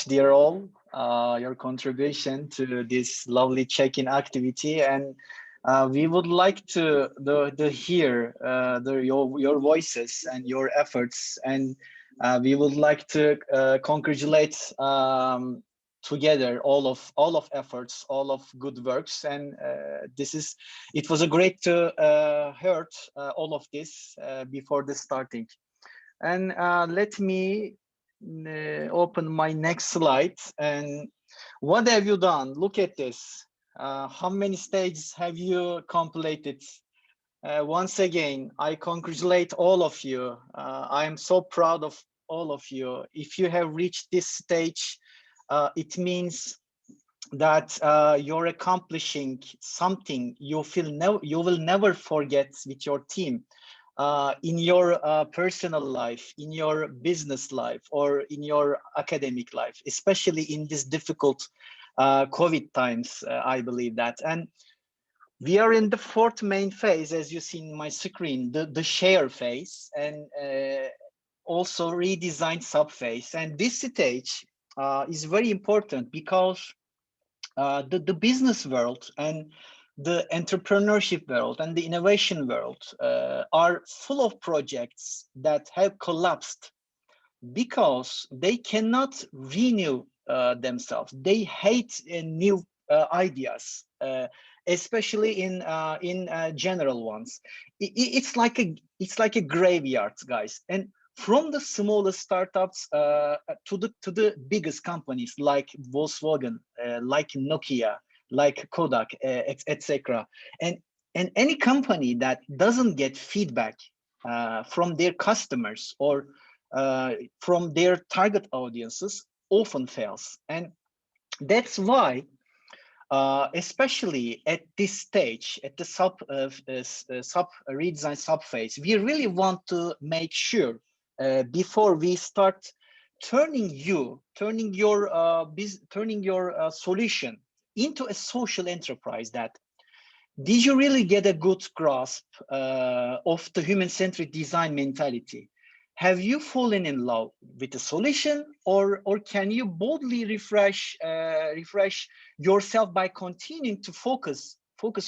dear all, your contribution to this lovely check-in activity, and we would like to hear your voices and your efforts, and we would like to congratulate together all of efforts, all of good works, and it was a great to hear all of this before the starting. And let me open my next slide. And what have you done? Look at this. How many stages have you completed? Once again, I congratulate all of you. I am so proud of all of you. If you have reached this stage, it means that you're accomplishing something you will never forget with your team. In your personal life, in your business life, or in your academic life, especially in this difficult COVID times, I believe that. And we are in the fourth main phase, as you see in my screen, the share phase, and also redesign sub phase. And this stage is very important because the business world and the entrepreneurship world and the innovation world are full of projects that have collapsed because they cannot renew themselves. They hate new ideas, especially in general ones. It's like a graveyard, guys. And from the smallest startups to the biggest companies like Volkswagen, like Nokia, like Kodak, etc. And any company that doesn't get feedback from their customers or from their target audiences often fails. And that's why especially at this stage, at the sub redesign sub phase, we really want to make sure before we start turning your solution into a social enterprise, that did you really get a good grasp of the human-centric design mentality? Have you fallen in love with the solution, or can you boldly refresh yourself by continuing to focus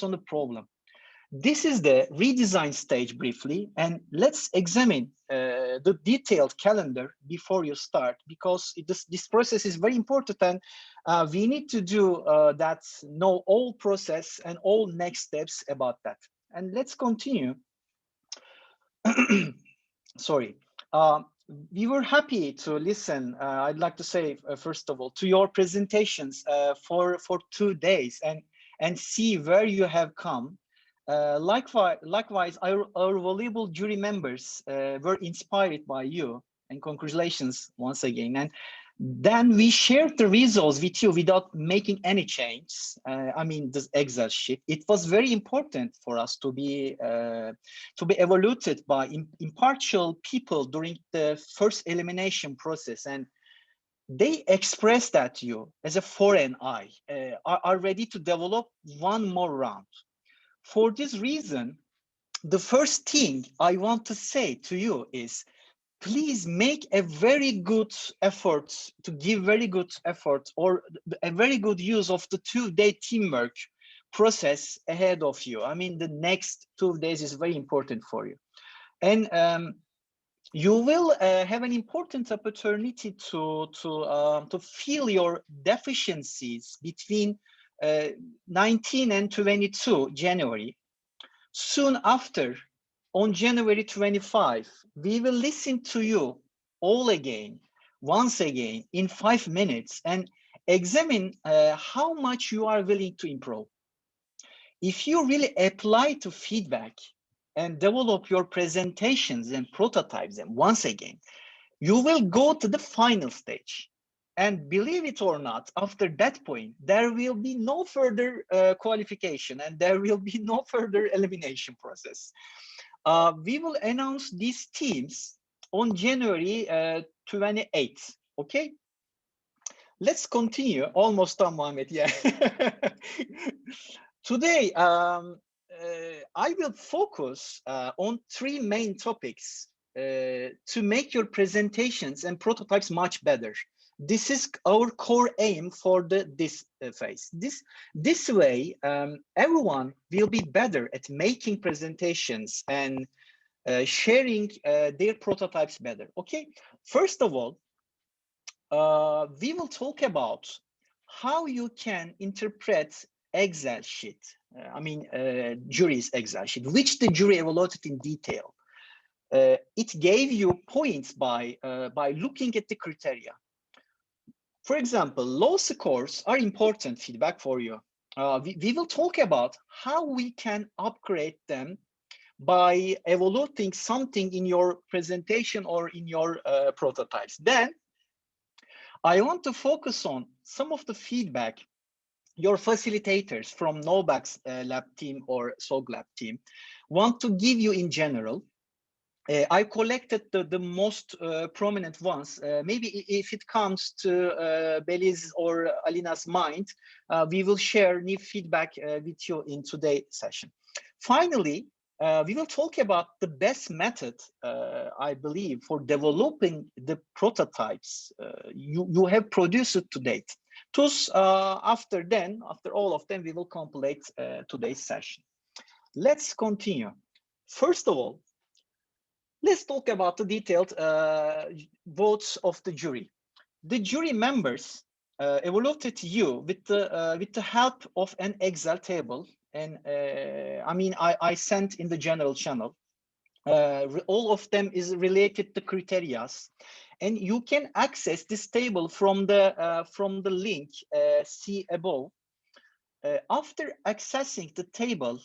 on the problem? This is the redesign stage briefly, and let's examine the detailed calendar before you start, because this process is very important, and we need to do that, know all process and all next steps about that. And let's continue. Sorry. We were happy to listen. I'd like to say, first of all, to your presentations for 2 days and see where you have come. Likewise, our valuable jury members were inspired by you, and congratulations once again. And then we shared the results with you without making any changes. I mean, this Excel sheet. It was very important for us to be evaluated by impartial people during the first elimination process, and they expressed that to you as a foreign eye are ready to develop one more round. For this reason, the first thing I want to say to you is, please make a very good effort to give very good effort or a very good use of the 2-day teamwork process ahead of you. I mean, the next 2 days is very important for you. And you will have an important opportunity to feel your deficiencies between 19 and 22 January. Soon after, on January 25, we will listen to you all again, once again, in 5 minutes, and examine how much you are willing to improve. If you really apply to feedback and develop your presentations and prototypes them once again, you will go to the final stage. And believe it or not, after that point, there will be no further qualification, and there will be no further elimination process. We will announce these teams on January 28th, okay? Let's continue. Almost done, Mohammed, yeah. Today, I will focus on 3 main topics to make your presentations and prototypes much better. This is our core aim for this phase. This way, everyone will be better at making presentations and sharing their prototypes better. Okay, first of all, we will talk about how you can interpret Excel sheet. Jury's Excel sheet, which the jury evaluated in detail. It gave you points by looking at the criteria. For example, low scores are important feedback for you. We will talk about how we can upgrade them by evaluating something in your presentation or in your prototypes. Then I want to focus on some of the feedback your facilitators from Novak's lab team or SOG lab team want to give you in general. I collected the most prominent ones. Maybe if it comes to Beliz or Alina's mind, we will share new feedback with you in today's session. Finally, we will talk about the best method, I believe, for developing the prototypes you have produced to date. Thus, after all of them, we will complete today's session. Let's continue. First of all, let's talk about the detailed votes of the jury. The jury members evaluated you with the help of an Excel table, and I sent in the general channel. All of them is related to criteria, and you can access this table from the link see above. After accessing the table,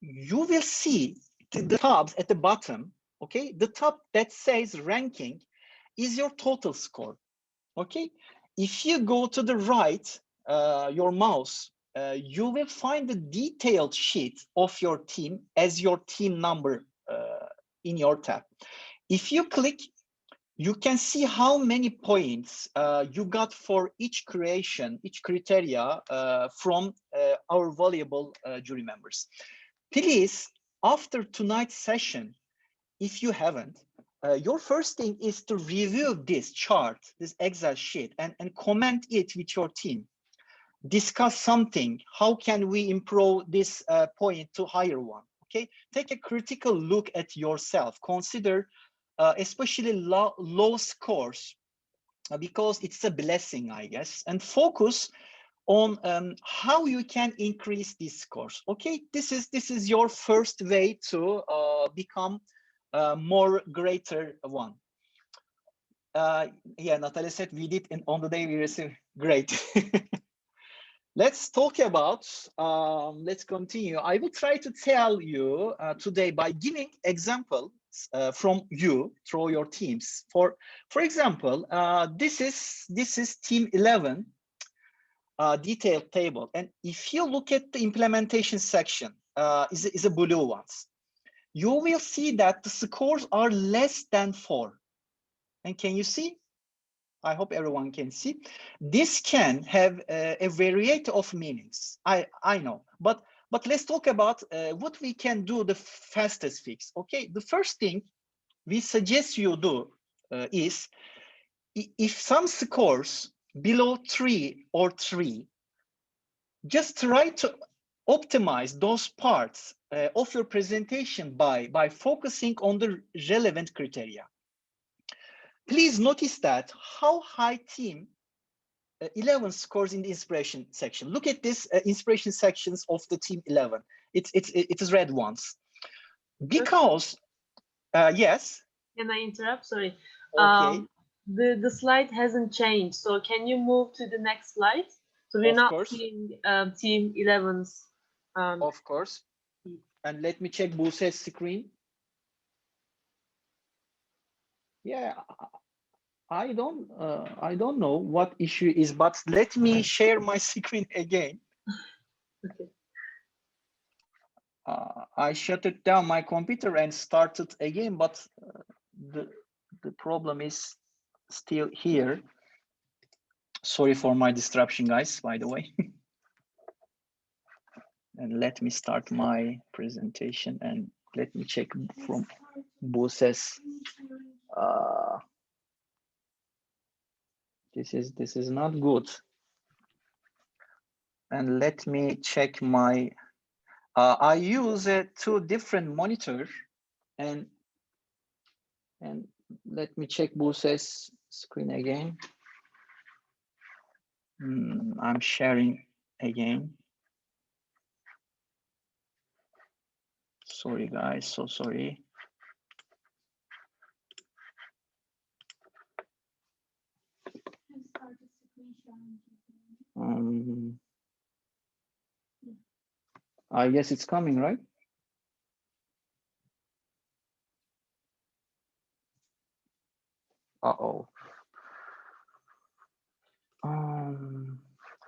you will see the tabs at the bottom. Okay, the tab that says ranking is your total score. Okay, if you go to the right, your mouse, you will find the detailed sheet of your team as your team number in your tab. If you click, you can see how many points you got for each creation, each criteria from our valuable jury members. Please, after tonight's session, if you haven't, your first thing is to review this chart, this Excel sheet, and comment it with your team. Discuss something. How can we improve this point to higher one? Okay, take a critical look at yourself. Consider especially low scores because it's a blessing, I guess, and focus on how you can increase these scores. Okay, this is your first way to become more greater one. Yeah, Natalia said we did, and on the day we received. Great. Let's talk about, let's continue. I will try to tell you today by giving examples from you through your teams. For example, this is team 11 detailed table. And if you look at the implementation section, is a blue ones, you will see that the scores are less than 4. And can you see? I hope everyone can see. This can have a variety of meanings. I know, but let's talk about what we can do the fastest fix. Okay, the first thing we suggest you do is if some scores below 3 or 3, just try to optimize those parts of your presentation by focusing on the relevant criteria. Please notice that how high team 11 scores in the inspiration section. Look at this inspiration sections of the team 11. It is red ones. Because, yes? Can I interrupt? Sorry. Okay. The slide hasn't changed. So can you move to the next slide? So we're not seeing team 11's. Of course. And let me check Buse's screen. Yeah, I don't know what issue is, but let me share my screen again. Okay. I shut it down my computer and started again, but the problem is still here. Sorry for my disruption, guys, by the way. And let me start my presentation and let me check from Buse's. This is not good. And let me check my. I use two different monitor, and let me check Buse's screen again. I'm sharing again. Sorry, guys. So sorry. I guess it's coming, right? Uh-oh.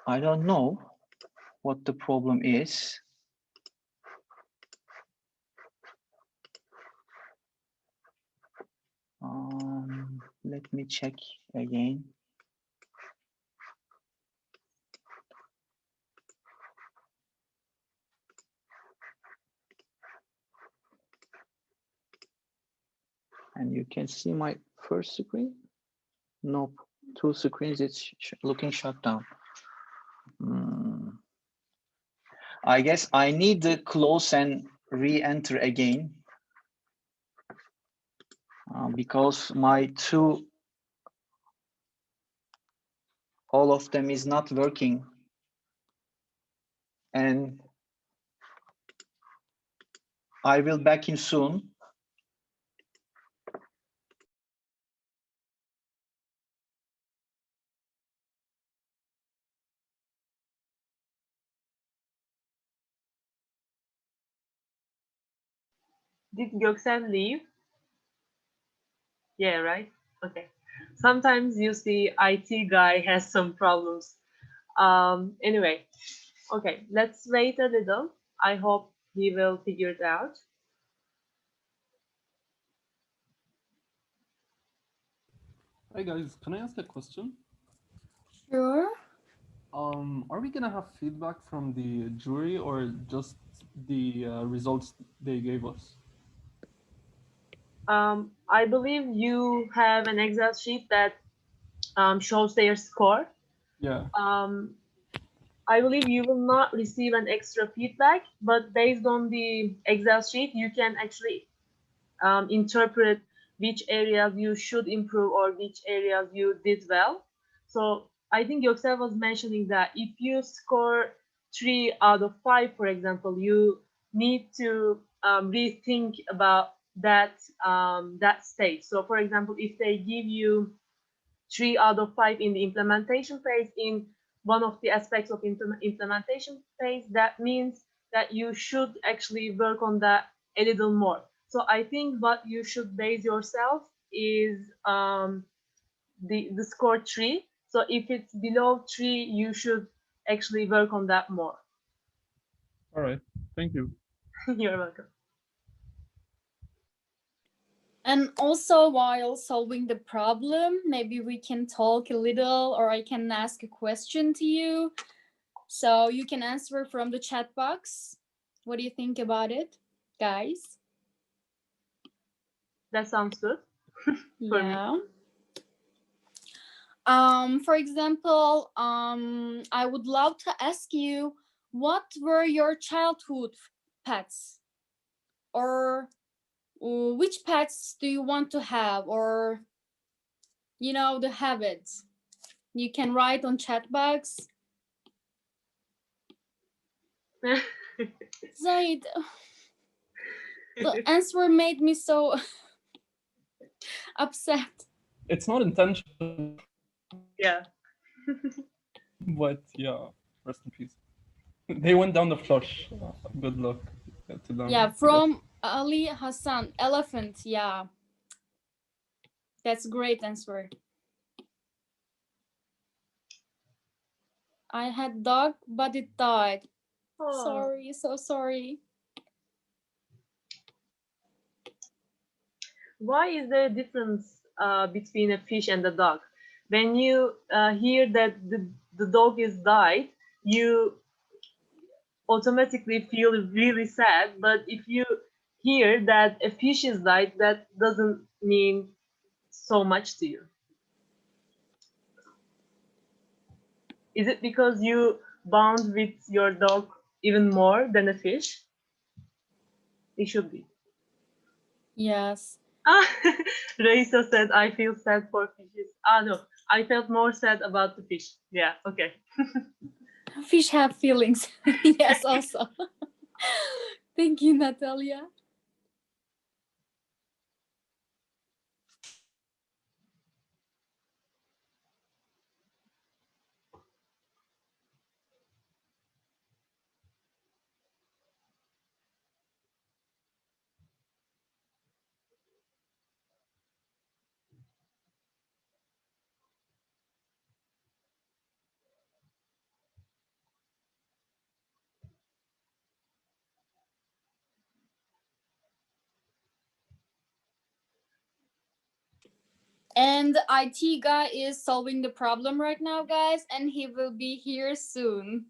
I don't know what the problem is. Let me check again. And you can see my first screen. Nope, two screens, it's looking shut down. I guess I need to close and re-enter again because my all of them is not working. And I will back in soon. Did Göksel leave? Yeah, right? Okay. Sometimes you see IT guy has some problems. Anyway, okay, let's wait a little. I hope he will figure it out. Hi guys, can I ask a question? Sure. Are we gonna have feedback from the jury or just the results they gave us? I believe you have an Excel sheet that shows their score. Yeah. I believe you will not receive an extra feedback, but based on the Excel sheet, you can actually interpret which areas you should improve or which areas you did well. So I think Göksel was mentioning that if you score 3 out of 5, for example, you need to rethink about that stage. So for example, if they give you 3 out of 5 in the implementation phase in one of the aspects of implementation phase, that means that you should actually work on that a little more. So I think what you should base yourself is the score 3. So if it's below 3, you should actually work on that more. All right. Thank you. You're welcome. And also, while solving the problem, maybe we can talk a little, or I can ask a question to you. So you can answer from the chat box. What do you think about it, guys? That sounds good. Yeah. For example, I would love to ask you, what were your childhood pets? Or which pets do you want to have, or the habits? You can write on chat box. Zaid, the answer made me so upset. It's not intentional. Yeah. But yeah, rest in peace. They went down the flush. Good luck to them. Yeah, from Ali Hassan, elephant. Yeah, that's great answer. I had dog, but it died. Oh. Sorry, so sorry. Why is there a difference between a fish and a dog? When you hear that the dog is died, you automatically feel really sad. But if you hear that a fish is died, that doesn't mean so much to you. Is it because you bond with your dog even more than a fish? It should be. Yes. Ah, Raisa said, I feel sad for fishes. Ah, no, I felt more sad about the fish. Yeah, okay. Fish have feelings. Yes, also. Thank you, Natalia. And IT guy is solving the problem right now, guys, and he will be here soon.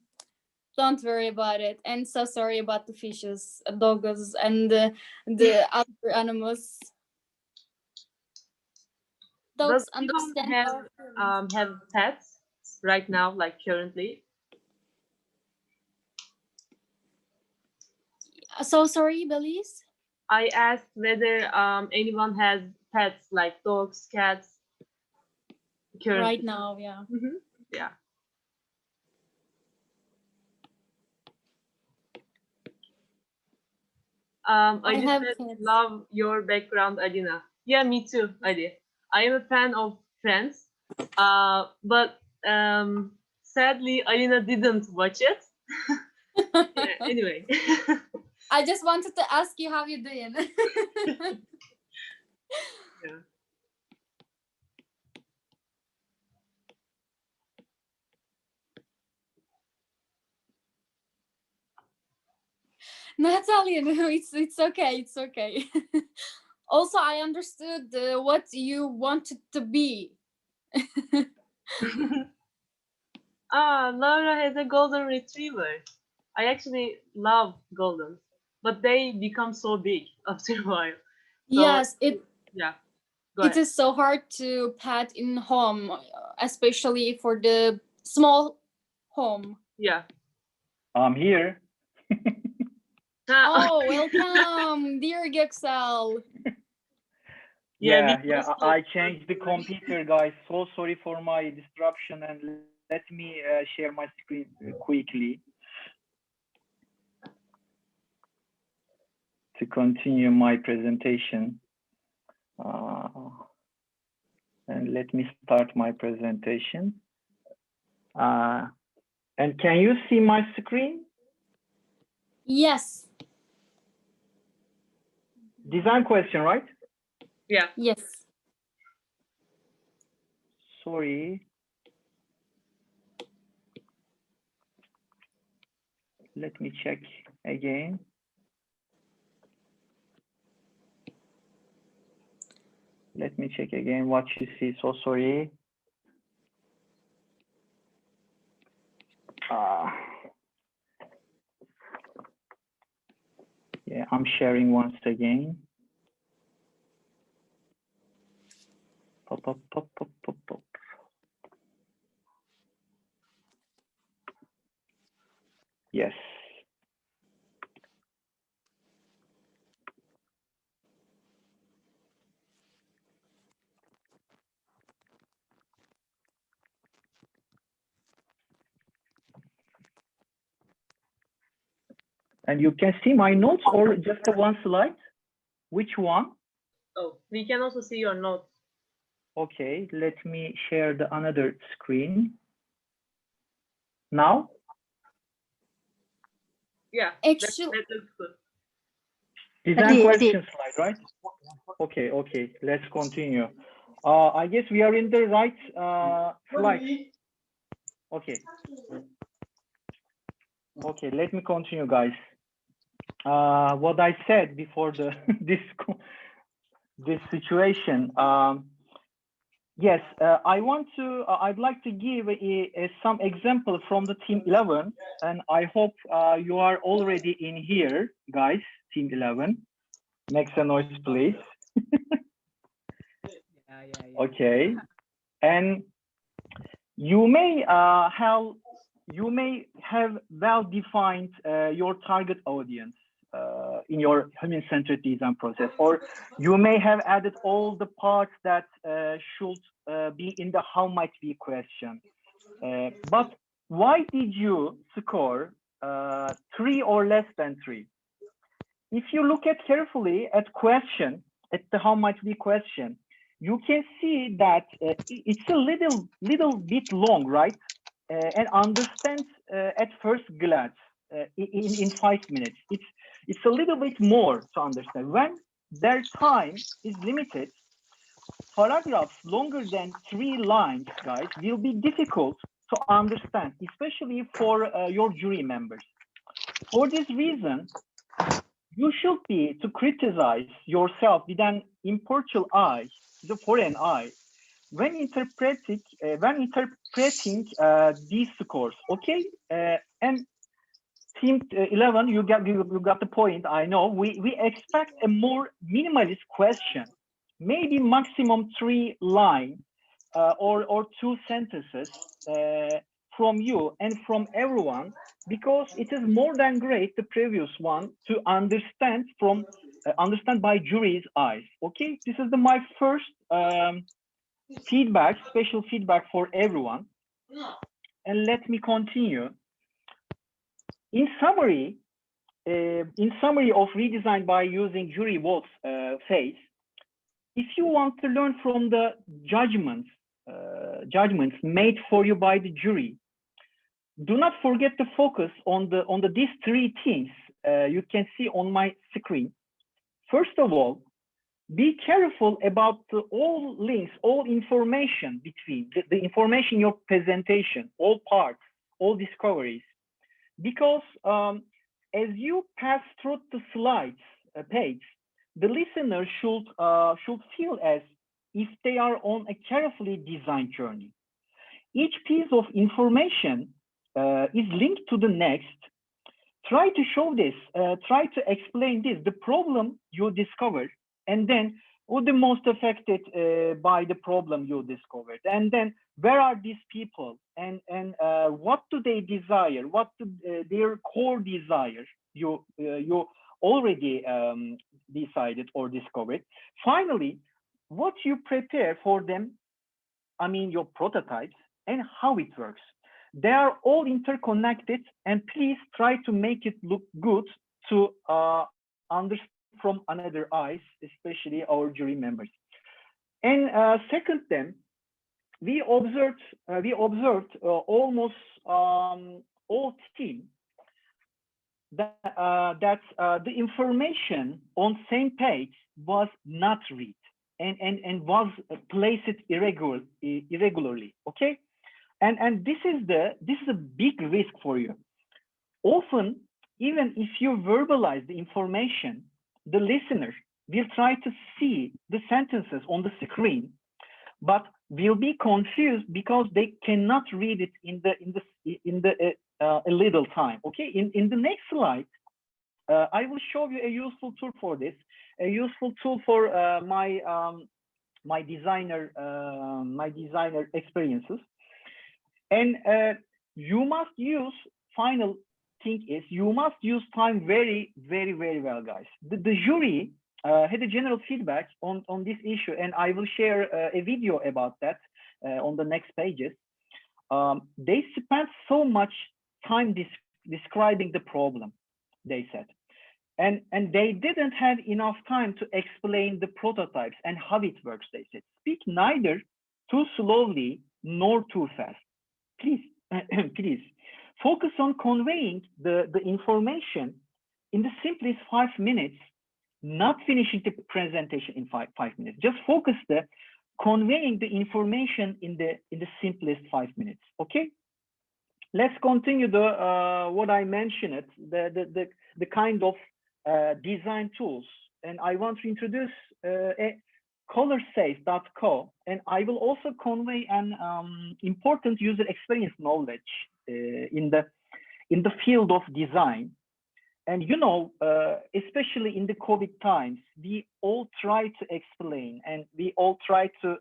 Don't worry about it. And so sorry about the fishes, dogs, and the other animals. Does Dogs anyone understand our feelings. have pets right now, like currently? So sorry, Belize. I asked whether anyone has pets like dogs, cats currently. Right now, yeah. Mhm. Yeah. I I just have said kids. love your background, Alina. Yeah, me too, Adi. I am a fan of Friends, but sadly, Alina didn't watch it. Yeah, anyway. I just wanted to ask you how you doing. Yeah. Natalia, no, it's okay, it's okay. Also, I understood what you wanted to be. Laura has a golden retriever. I actually love goldens, but they become so big after a while. So Yes, yeah, go it ahead. is so hard to pet in home, especially for the small home. Yeah. I'm here. Oh, welcome, dear Gexel. Yeah, Yeah, I changed the computer, guys. So sorry for my disruption, and let me share my screen quickly to continue my presentation. And let me start my presentation. And can you see my screen? Yes. Design question, right? Yeah. Yes. Sorry. Let me check again. Let me check again what you see. So sorry. Yeah, I'm sharing once again. Pop, pop, pop, pop, pop, pop. Yes. And you can see my notes or just the one slide? Which one? Oh, we can also see your notes. Okay, let me share the another screen. Now? Yeah. Actually, That looks good. Design question slide, right? Okay, let's continue. I guess we are in the right slide. Okay, let me continue, guys. What I said before the this situation. Yes, I'd like to give some example from the team 11, and I hope you are already in here, guys. Team 11, make a noise, please. Yeah. Okay, and You may have well-defined your target audience in your human-centered design process, or you may have added all the parts that should be in the how might be question. But why did you score 3 or less than 3? If you look at carefully at question, at the how might be question, you can see that it's a little bit long, right? And understand at first glance in 5 minutes. It's a little bit more to understand. When their time is limited, paragraphs longer than 3 lines, guys, will be difficult to understand, especially for your jury members. For this reason, you should be to criticize yourself with an impartial eye, the foreign eye, when interpreting these scores. Okay, and team 11, you got the point. I know we expect a more minimalist question, maybe maximum 3 lines or 2 sentences from you and from everyone, because it is more than great the previous one to understand from understand by jury's eyes. Okay, this is my first feedback, special feedback for everyone. And let me continue. In summary of redesign by using jury votes phase, if you want to learn from the judgments made for you by the jury, do not forget to focus on these 3 things you can see on my screen. First of all, be careful about all links, all information between the information in your presentation, all parts, all discoveries, because as you pass through the slides page, the listener should feel as if they are on a carefully designed journey. Each piece of information is linked to the next. Try to show this, try to explain this, the problem you discovered, and then who the most affected by the problem you discovered, and then where are these people, and what do they desire, what do their core desire you already decided or discovered. Finally, what you prepare for them, I mean your prototypes, and how it works. They are all interconnected, and please try to make it look good to understand from another eyes, especially our jury members. And second, then we observed almost all team that the information on same page was not read and was placed irregularly. Okay. And this is a big risk for you. Often, even if you verbalize the information, the listener will try to see the sentences on the screen, but will be confused because they cannot read it in a little time. Okay, in the next slide, I will show you a useful tool for this, a useful tool for my designer experiences. And you must use, final thing is, you must use time very, very, very well, guys. The jury had a general feedback on this issue, and I will share a video about that on the next pages. They spent so much time describing the problem, they said. And they didn't have enough time to explain the prototypes and how it works, they said. Speak neither too slowly nor too fast. Please, please focus on conveying the information in the simplest 5 minutes, not finishing the presentation in five minutes. Just focus the conveying the information in the simplest 5 minutes. Okay. Let's continue the what I mentioned, the kind of design tools, and I want to introduce a colorsafe.co, and I will also convey an important user experience knowledge in the field of design. And you know, especially in the COVID times, we all try to explain and we all try to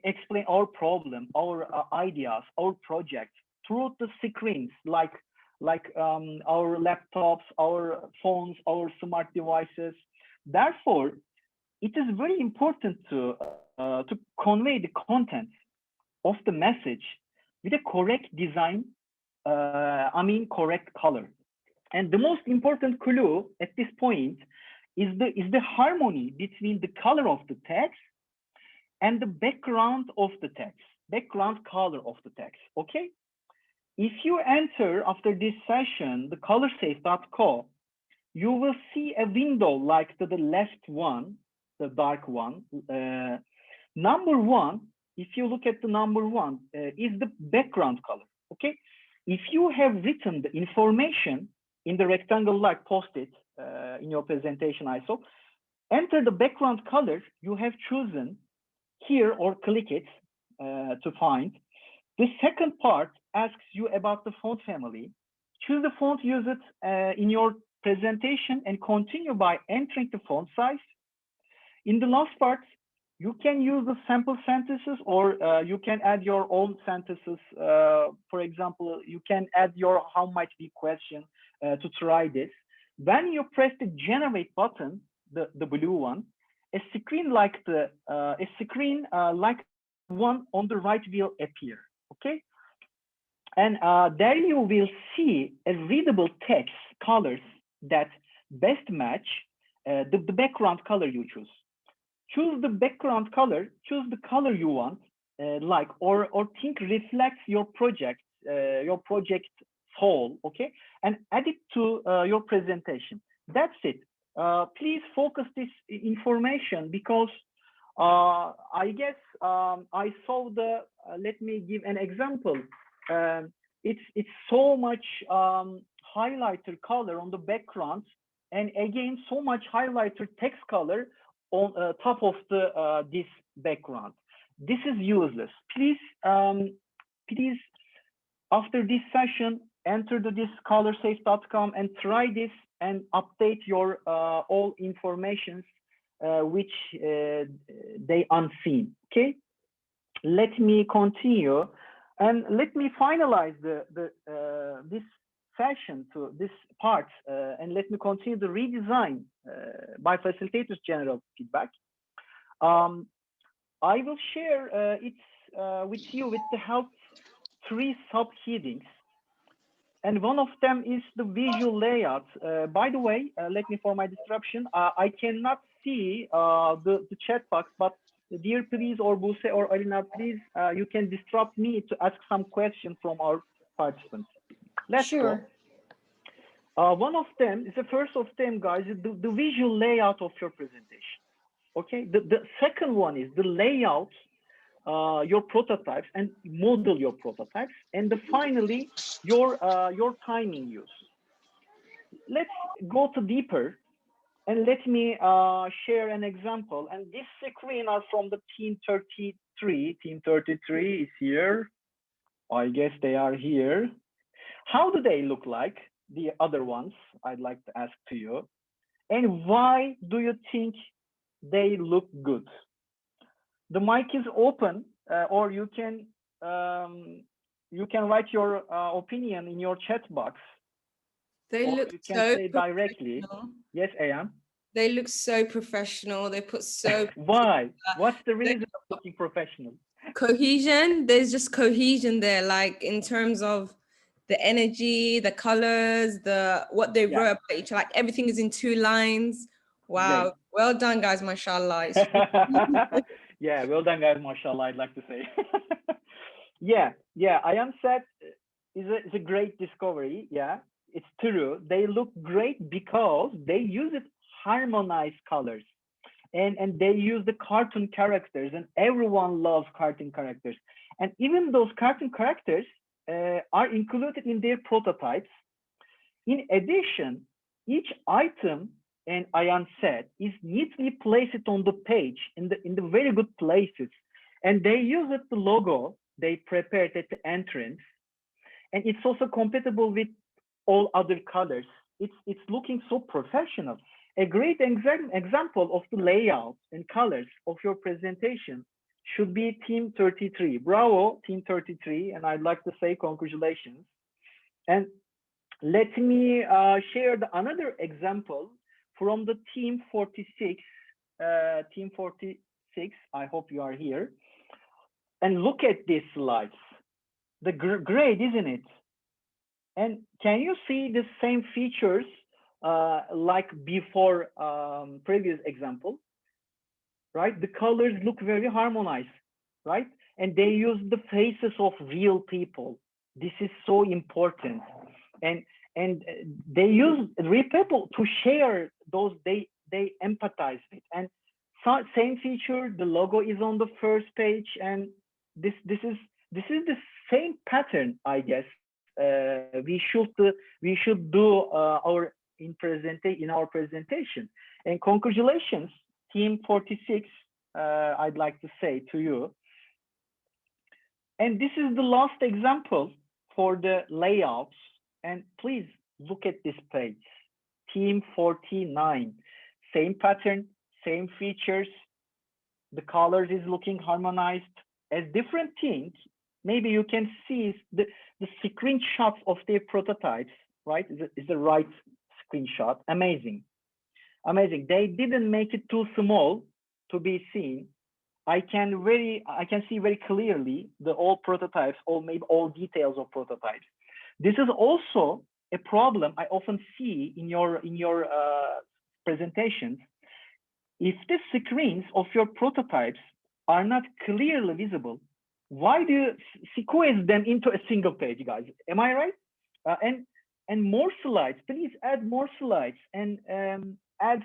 explain our problem, our ideas, our project through the screens, like our laptops, our phones, our smart devices. Therefore, it is very important to convey the content of the message with a correct design, correct color. And the most important clue at this point is the harmony between the color of the text and the background of the text, background color of the text, okay? If you enter after this session, the colorsafe.co, you will see a window like the left one, the dark one. Number one, if you look at the number one, is the background color, okay? If you have written the information in the rectangle like post-it in your presentation ISO, enter the background color you have chosen here or click it to find. The second part asks you about the font family. Choose the font, use it in your presentation and continue by entering the font size. In the last part, you can use the sample sentences or you can add your own sentences. For example, you can add your how might be question to try this. When you press the generate button, the blue one, a screen like one on the right will appear, okay? And there you will see a readable text colors that best match the background color you choose. Choose the background color, choose the color you want, or think reflects your project soul, okay? And add it to your presentation. That's it. Please focus this information because I guess I saw the, let me give an example. It's so much highlighter color on the background, and again, so much highlighter text color on top of the this background. This is useless. Please, please, after this session, enter to this colorsafe.com and try this and update your all informations which they unseen. Okay, let me continue and let me finalize this session to this part and let me continue the redesign by facilitators general feedback. I will share it with you with the help 3 subheadings. And one of them is the visual layout. By the way, let me for my disruption, I cannot see the chat box, but dear please, or Buse or Alina, please, you can disrupt me to ask some questions from our participants. Let's go. One of them is the first of them, guys, is the visual layout of your presentation. Okay, the second one is the layout, your prototypes and model your prototypes, and finally your timing use. Let's go to deeper and let me share an example. And this screen are from the team 33. Team 33 is here. I guess they are here. How do they look like, the other ones? I'd like to ask to you. And why do you think they look good? The mic is open, or you can write your opinion in your chat box. They look you can so say directly. Yes, Ayam. They look so professional. They put so. Why? What's the reason of looking professional? Cohesion. There's just cohesion there, like in terms of the energy, the colors, what they wrote about each. Like everything is in 2 lines. Wow. Great. Well done, guys. Mashallah. Yeah, well done, guys. Mashallah, I'd like to say. yeah, Ayam said is a great discovery. Yeah, it's true. They look great because they use it harmonized colors. And they use the cartoon characters, and everyone loves cartoon characters. And even those cartoon characters are included in their prototypes. In addition, each item, and Ayan said, is neatly placed on the page in the very good places. And they use it, the logo they prepared at the entrance. And it's also compatible with all other colors. It's looking so professional. A great example of the layout and colors of your presentation should be Team 33. Bravo, Team 33, and I'd like to say congratulations. And let me share another example from the Team 46. Team 46, I hope you are here. And look at these slides. The great, isn't it? And can you see the same features like before previous example? Right? The colors look very harmonized, right? And they use the faces of real people. This is so important. And they use real people to share those they empathize with. And same feature, the logo is on the first page, and this is the same pattern, I guess. We should do in our presentation. And congratulations, Team 46. I'd like to say to you. And this is the last example for the layouts. And please look at this page. Team 49, same pattern, same features. The colors is looking harmonized. As different things, maybe you can see the screenshots of their prototypes, right? Is the right screenshot. Amazing. Amazing. They didn't make it too small to be seen. I can see very clearly all prototypes, maybe all details of prototypes. This is also a problem I often see in your presentations. If the screens of your prototypes are not clearly visible, why do you sequence them into a single page, guys? Am I right? And more slides, please add more slides and add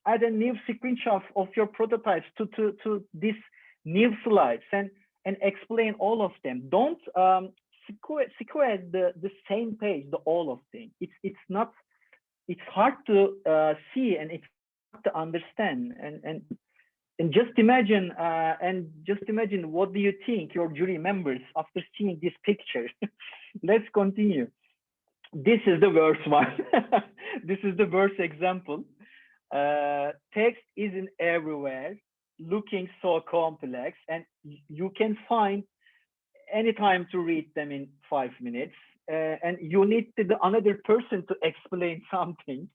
a new screenshot of your prototypes to this new slides and explain all of them. Don't sequence the same page, all of them. It's hard to see, and it's hard to understand. And just imagine what do you think your jury members after seeing this picture. Let's continue. This is the worst one. This is the worst example. Text isn't everywhere, looking so complex, and you can find any time to read them in 5 minutes, and you need another person to explain something,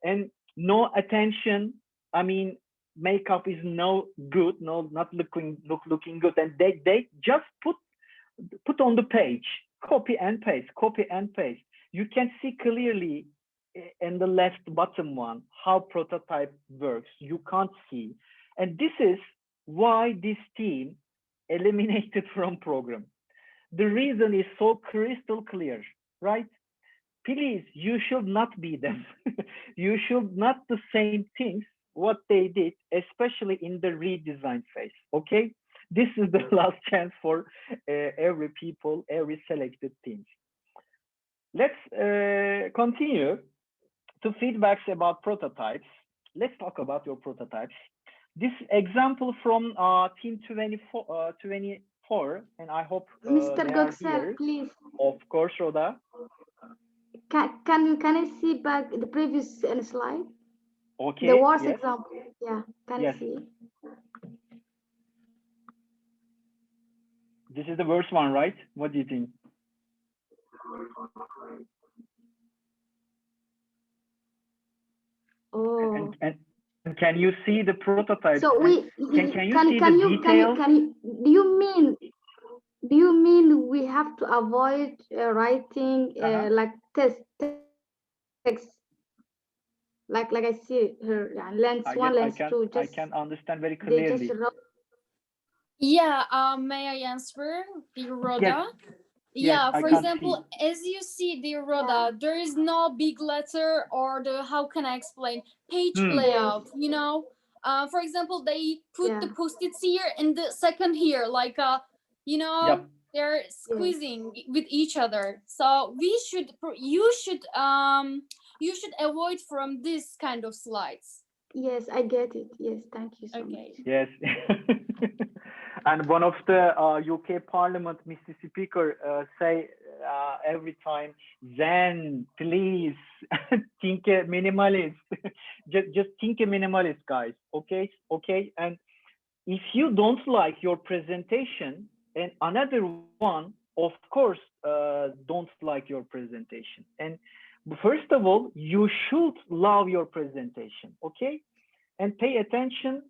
and no attention. I mean, makeup is not looking good, and they just put on the page, copy and paste. You can see clearly in the left bottom one how prototype works. You can't see, and this is why this team eliminated from program. The reason is so crystal clear, right? Please, you should not be them. You should not the same things what they did, especially in the redesign phase. Okay, this is the last chance for every selected teams. Let's continue to feedbacks about prototypes. Let's talk about your prototypes. This example from team 24, and I hope Mr. they are Göksel, here. please. Of course, Rhoda. Can I see back the previous slide? Okay. The worst yes. example. Yeah. Can Yes. I see? This is the worst one, right? What do you think? Oh. And can you see the prototype? So we can you see the details? Do you mean we have to avoid writing like text, like I see her lens one, lens two? I can understand very clearly. Yeah, may I answer, dear Rhoda? Yes. Yeah, Yes, for example, as you see, dear Rhoda, there is no big letter or how can I explain, page layout, you know? For example, they put the post-its here and the second here, like, you know, they're squeezing with each other. So you should avoid from this kind of slides. Yes, I get it. Yes, thank you so much. Yes. And one of the UK Parliament, Mr. Speaker, say every time, Zen, please, think minimalist. just think minimalist, guys. Okay. And if you don't like your presentation, and another one, of course, don't like your presentation. And first of all, you should love your presentation, okay? And pay attention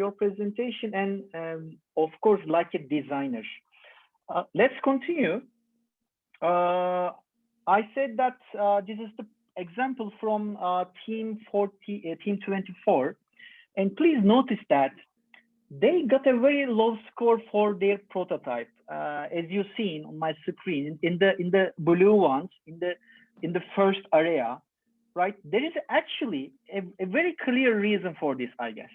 your presentation, and of course, like a designer. Let's continue. I said that this is the example from team 24, and please notice that they got a very low score for their prototype, as you see on my screen. In the blue ones, in the first area, right? There is actually a very clear reason for this, I guess.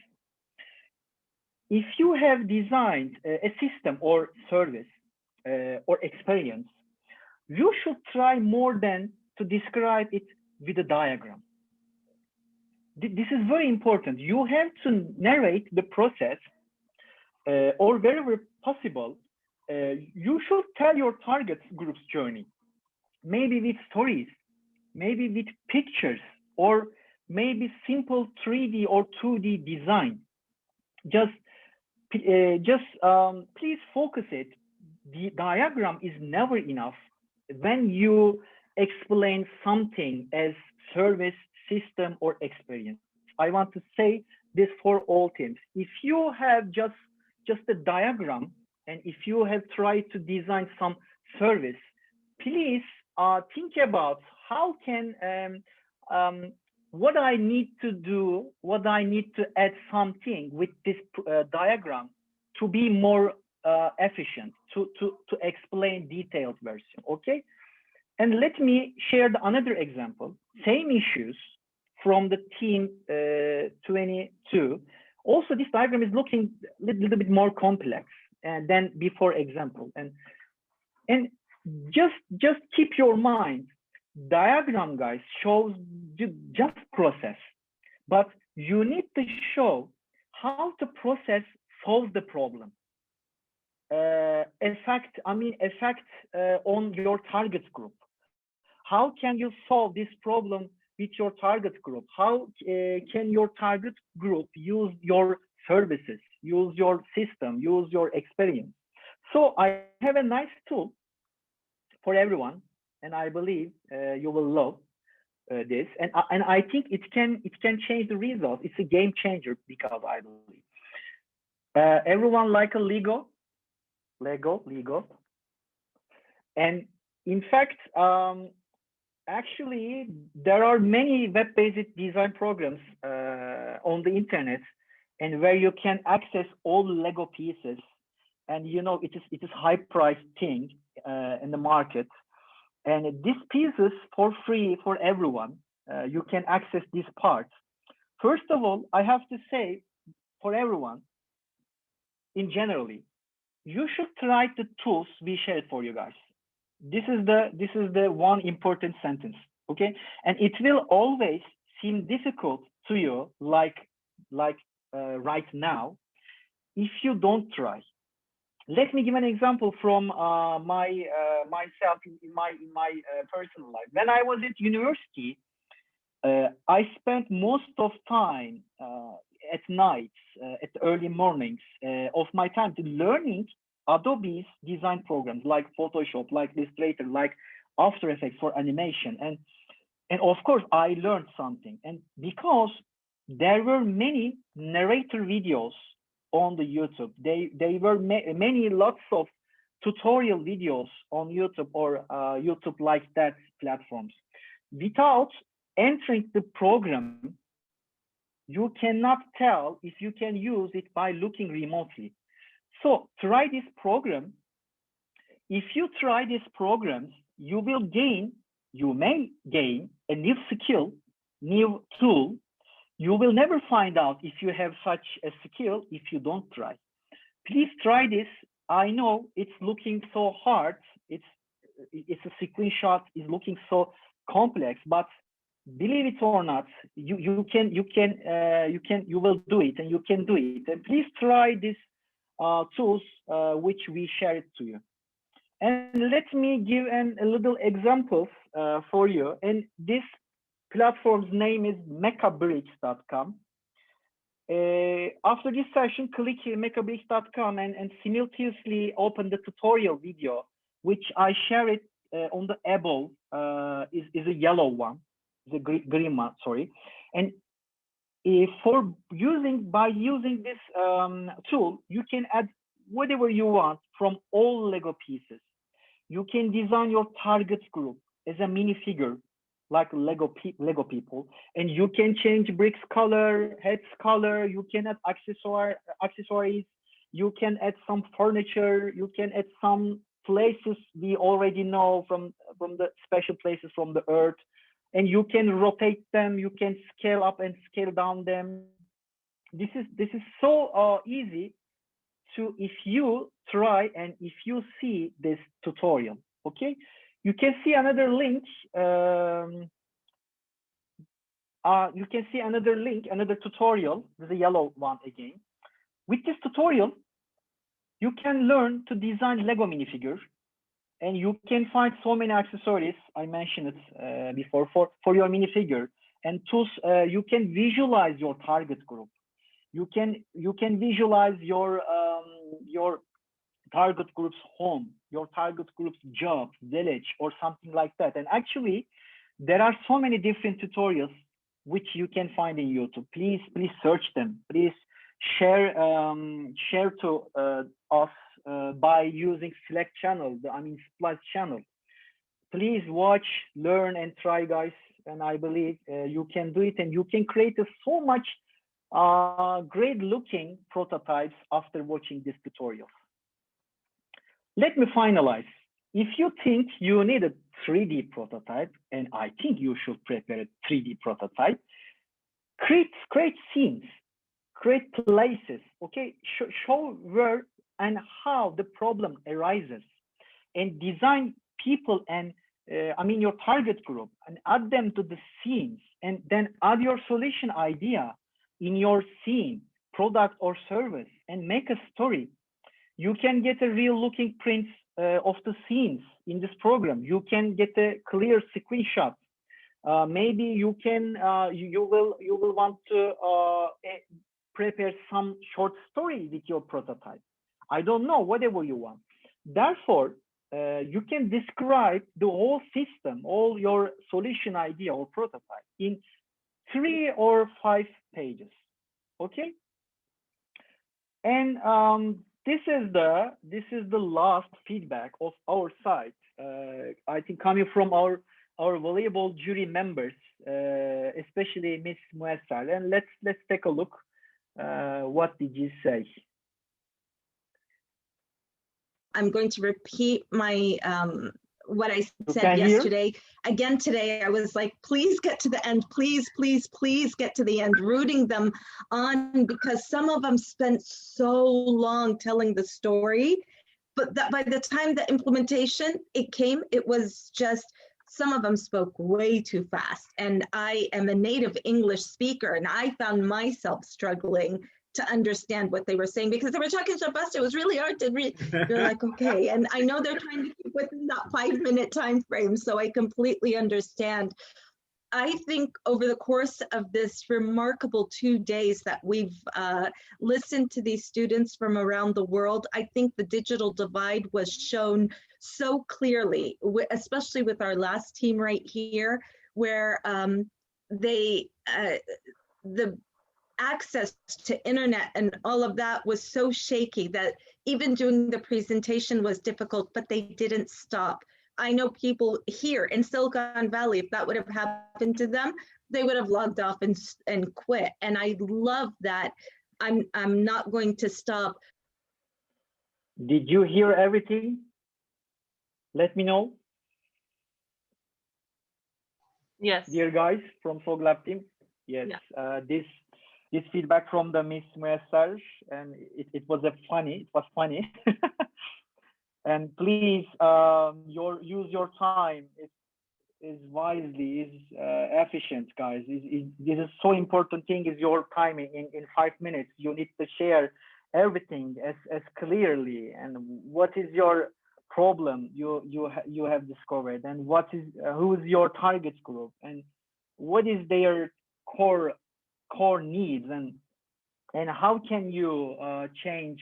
If you have designed a system or service or experience, you should try more than to describe it with a diagram. This is very important. You have to narrate the process, or wherever possible, you should tell your target group's journey, maybe with stories, maybe with pictures, or maybe simple 3D or 2D design. Just please focus it. The diagram is never enough when you explain something as service, system, or experience. I want to say this for all teams. If you have just a diagram, and if you have tried to design some service, please think about how can what I need to do, what I need to add something with this diagram to be more efficient, to explain detailed version, okay? And let me share another example, same issues from the team 22. Also, this diagram is looking a little bit more complex than before example. And just keep your mind, diagram, guys, shows just process, but you need to show how the process solves the problem. Effect on your target group. How can you solve this problem with your target group? How can your target group use your services, use your system, use your experience? So I have a nice tool for everyone, and I believe you will love this. And I think it can change the results. It's a game changer, because I believe everyone like a Lego. And in fact, actually, there are many web-based design programs on the internet, and where you can access all Lego pieces. And you know, it is high-priced thing in the market. And these pieces for free for everyone. You can access these parts. First of all, I have to say, for everyone, in generally, you should try the tools we shared for you guys. This is the one important sentence, okay? And it will always seem difficult to you, like right now, if you don't try. Let me give an example from myself in my personal life. When I was at university, I spent most of time at nights, at early mornings of my time to learning Adobe's design programs like Photoshop, like Illustrator, like After Effects for animation. And of course, I learned something. And because there were many narrator videos on the YouTube, they were lots of tutorial videos on YouTube or YouTube like that platforms. Without entering the program, you cannot tell if you can use it by looking remotely. So try this program. If you try these programs, you may gain a new skill, new tool. You will never find out if you have such a skill if you don't try. Please try this. I know it's looking so hard. It's a screenshot is looking so complex, but believe it or not, you will do it, and you can do it. And please try these tools which we shared to you. And let me give a little example for you. And this platform's name is mechabricks.com. After this session, click mechabricks.com and simultaneously open the tutorial video, which I share it on the above, is a yellow one, the green one, sorry. And by using this tool, you can add whatever you want from all Lego pieces. You can design your target group as a minifigure, like Lego people, and you can change bricks color, heads color. You can add accessories. You can add some furniture. You can add some places we already know from the special places from the earth, and you can rotate them. You can scale up and scale down them. This is so easy to, if you try and if you see this tutorial. Okay, you can see another link. You can see another link, another tutorial. There's a yellow one again. With this tutorial, you can learn to design Lego minifigure, and you can find so many accessories. I mentioned it before for your minifigure, and tools. You can visualize your target group. You can visualize your target group's home, your target group's job, village, or something like that. And actually, there are so many different tutorials which you can find in YouTube. Please search them. Please share to us by using Slack channel, Splice channel. Please watch, learn, and try, guys. And I believe you can do it, and you can create so much great looking prototypes after watching this tutorial. Let me finalize. If you think you need a 3D prototype, and I think you should prepare a 3D prototype, create scenes, create places, okay? Show where and how the problem arises, and design people and your target group, and add them to the scenes, and then add your solution idea in your scene, product or service, and make a story. You can get a real looking print of the scenes in this program. You can get a clear screenshot. Maybe you can you will want to prepare some short story with your prototype. I don't know, whatever you want. Therefore, you can describe the whole system, all your solution idea or prototype in 3 or 5 pages. Okay, and this is the last feedback of our side. I think coming from our valuable jury members, especially Miss Muessar. And let's take a look. What did you say? I'm going to repeat my what I said yesterday. Again today, I was like, please get to the end, please get to the end, rooting them on, because some of them spent so long telling the story, but that by the time the implementation came, it was just, some of them spoke way too fast. And I am a native English speaker, and I found myself struggling to understand what they were saying, because they were talking so fast, it was really hard to read. You're like, okay, and I know they're trying to keep within that 5-minute time frame, so I completely understand. I think over the course of this remarkable 2 days that we've listened to these students from around the world, I think the digital divide was shown so clearly, especially with our last team right here, where the access to internet and all of that was so shaky that even doing the presentation was difficult, but they didn't stop. I know people here in Silicon Valley, if that would have happened to them, they would have logged off and quit. And I love that. I'm not going to stop. Did you hear everything? Let me know. Yes. Dear guys from SOGLab team. Yes, yeah. This feedback from the Miss Muessar, and it was funny. And please, use your time is wisely, is efficient, guys. This is so important thing, is your timing. In 5 minutes, you need to share everything as clearly, and what is your problem you have discovered, and who is your target group, and what is their core needs, and and how can you change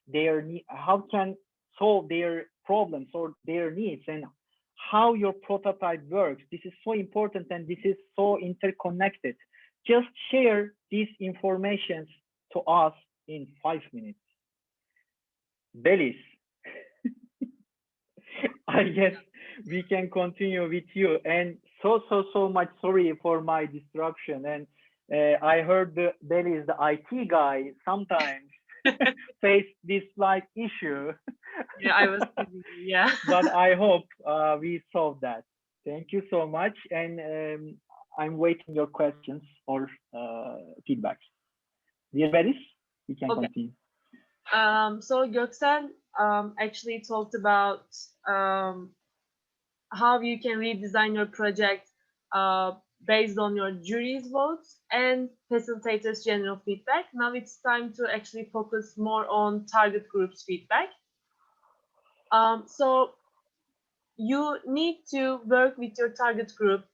their how can solve their problems or their needs, and how your prototype works. This is so important and this is so interconnected. Just share these informations to us in 5 minutes. Belis, I guess we can continue with you. And so much sorry for my disruption. And I heard Belis, the IT guy, sometimes face this like issue. Yeah, I was thinking, yeah. But I hope we solve that. Thank you so much. And I'm waiting your questions or feedbacks. Dear Belis, we can continue. So Göksel actually talked about how you can redesign your project based on your jury's votes and facilitators' general feedback. Now it's time to actually focus more on target groups feedback. So you need to work with your target group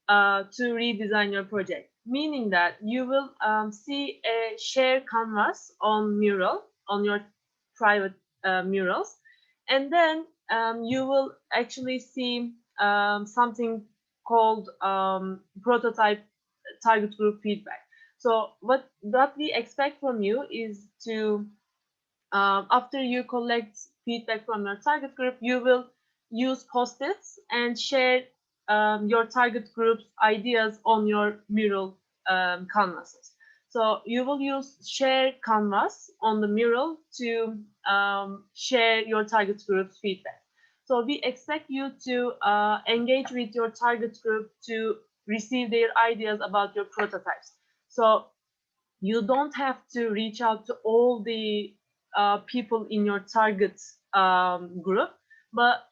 to redesign your project, meaning that you will see a shared canvas on mural, on your private murals, and then you will actually see something called prototype target group feedback. So what we expect from you is to, after you collect feedback from your target group, you will use post-its and share your target group's ideas on your mural canvases. So you will use share canvas on the mural to share your target group's feedback. So we expect you to engage with your target group to receive their ideas about your prototypes. So you don't have to reach out to all the people in your target group, but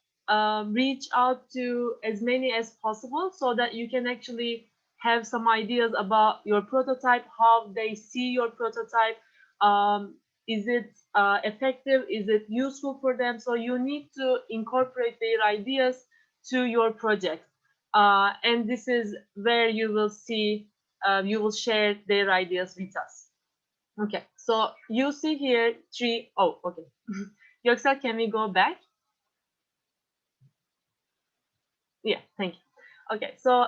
reach out to as many as possible so that you can actually have some ideas about your prototype, how they see your prototype. Is it effective? Is it useful for them? So you need to incorporate their ideas to your project. And this is where you will see, you will share their ideas with us. Okay, so you see here three. Oh, okay. Göksel, can we go back? Yeah, thank you. Okay, so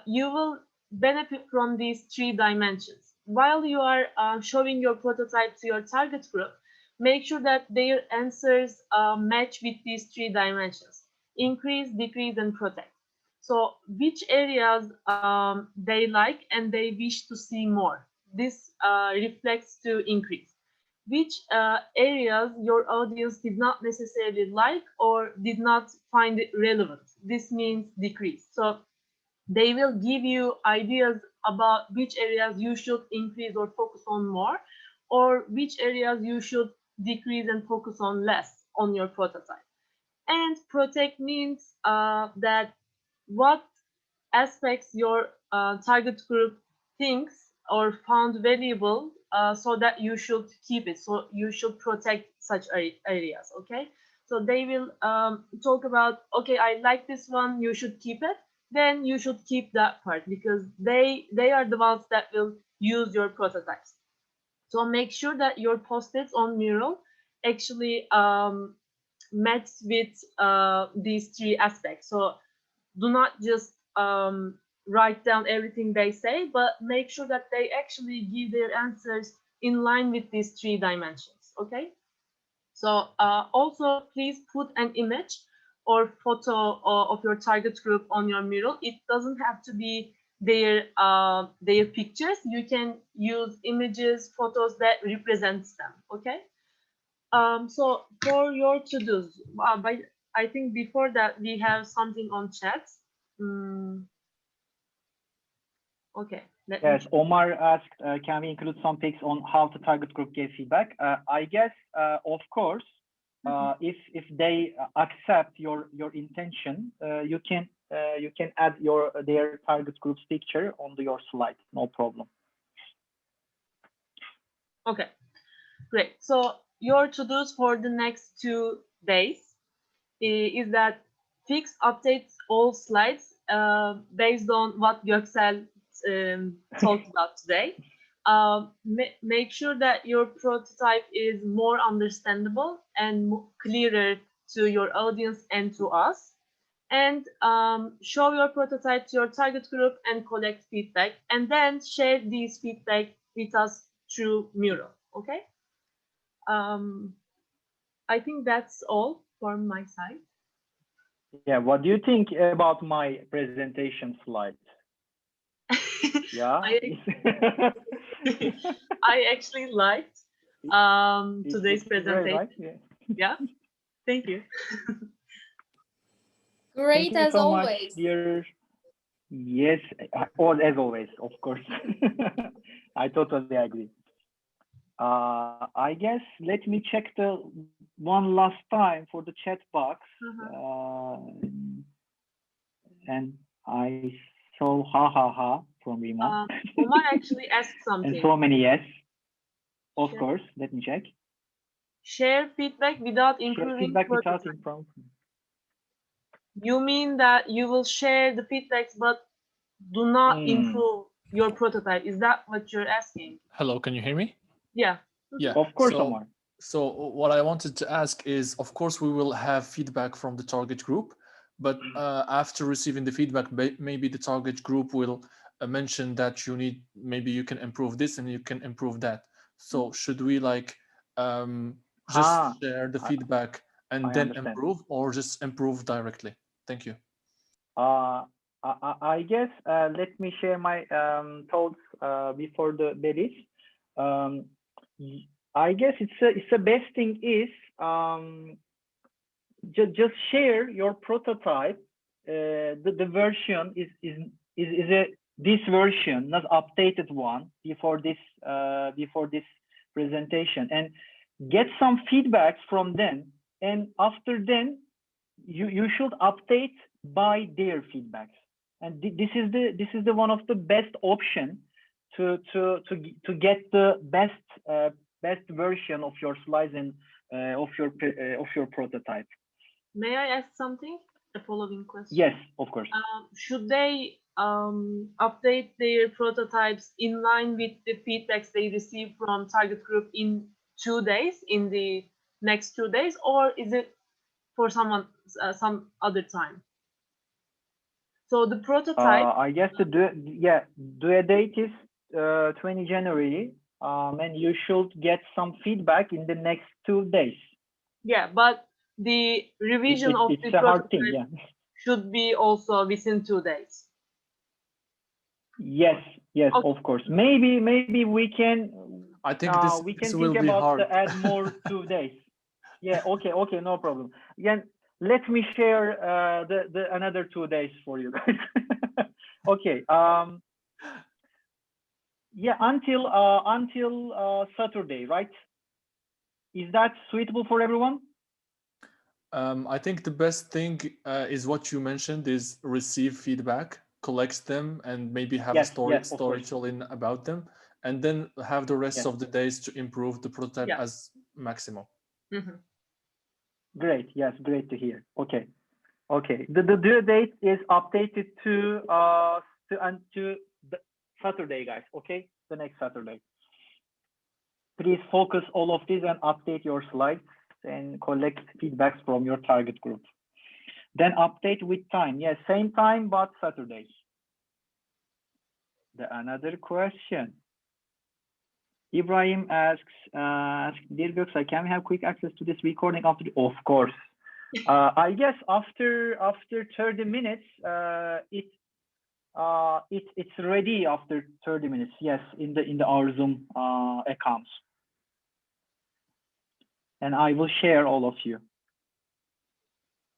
you will benefit from these 3 dimensions. While you are showing your prototype to your target group, make sure that their answers match with these 3 dimensions: increase, decrease, and protect. So which areas they like and they wish to see more. This reflects to increase. Which areas your audience did not necessarily like or did not find it relevant. This means decrease. So they will give you ideas about which areas you should increase or focus on more, or which areas you should decrease and focus on less on your prototype. And protect means that what aspects your target group thinks or found valuable, so that you should keep it. So you should protect such areas, okay? So they will talk about, okay, I like this one, you should keep it. Then you should keep that part because they are the ones that will use your prototypes. So make sure that your post-its on mural actually match with these 3 aspects. So do not just write down everything they say, but make sure that they actually give their answers in line with these 3 dimensions, okay? So also please put an image or photo of your target group on your mural. It doesn't have to be their pictures. You can use images, photos that represents them, okay? So for your to-dos, I think before that we have something on chat. Okay. Yes, Omar asked, can we include some pics on how the target group gave feedback? I guess, of course, if they accept your intention, you can add their target group's picture on your slide, no problem. Okay, great. So your to-dos for the next 2 days is that fix, update all slides based on what Göksel talked about today. make sure that your prototype is more understandable and clearer to your audience and to us. And show your prototype to your target group and collect feedback, and then share these feedback with us through Mural. Okay. I think that's all from my side. Yeah, what do you think about my presentation slides? Yeah. I actually liked today's presentation. Right? Yeah. Thank you. Great. Thank you as so always. much, dear. Yes, as always, of course. I totally agree. I guess let me check the one last time for the chat box. And I saw ha from Rima. Omar actually asked something. And so many yes. Of course, let me check. Share feedback without improving. Share feedback without improving. You mean that you will share the feedbacks but do not improve your prototype? Is that what you're asking? Hello, can you hear me? Yeah. Yeah. Of course, Omar. So what I wanted to ask is, of course, we will have feedback from the target group, but after receiving the feedback, maybe the target group will mention that maybe you can improve this and you can improve that. So should we like just share the feedback and then improve, or just improve directly? Thank you. I guess let me share my thoughts before the Belis. I guess it's the best thing is just share your prototype. The version is this version, not updated one before this presentation, and get some feedback from them. And after then, you should update by their feedbacks. And this is the one of the best option to get the best version of your slides and of your prototype. May I ask something? The following question. Yes, of course. Should they update their prototypes in line with the feedbacks they receive from target group in 2 days, in the next 2 days, or is it for some other time? So the prototype. I guess the due date is 20 January, and you should get some feedback in the next 2 days. Yeah, but the revision of the prototype should be also within 2 days. Yes, okay. Of course. Maybe we can. I think this will think be about hard. To add more 2 days. Yeah. Okay. No problem. Again, let me share the another 2 days for you guys. Okay. Yeah. Until Saturday, right? Is that suitable for everyone? I think the best thing is what you mentioned, is receive feedback, collect them, and maybe have a storytelling about them, and then have the rest of the days to improve the prototype as maximum. Mm-hmm. Great. Yes, great to hear. Okay. The due date is updated to the Saturday, guys. Okay, the next Saturday. Please focus all of this and update your slides and collect feedbacks from your target group. Then update with time. Yes, same time, but Saturdays. Another question. Ibrahim asks, Dear Göksay, can we have quick access to this recording after? Of course. I guess after 30 minutes, it's ready after 30 minutes. Yes, in our Zoom accounts. And I will share all of you.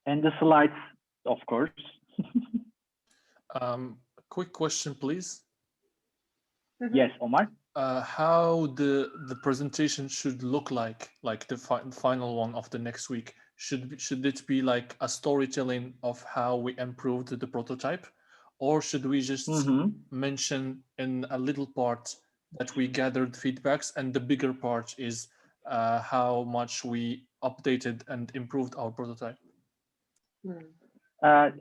And the slides, of course. Quick question, please. Yes, Omar. How the presentation should look like the final one of the next week? Should it be like a storytelling of how we improved the prototype, or should we just mention in a little part that we gathered feedbacks, and the bigger part is how much we updated and improved our prototype? I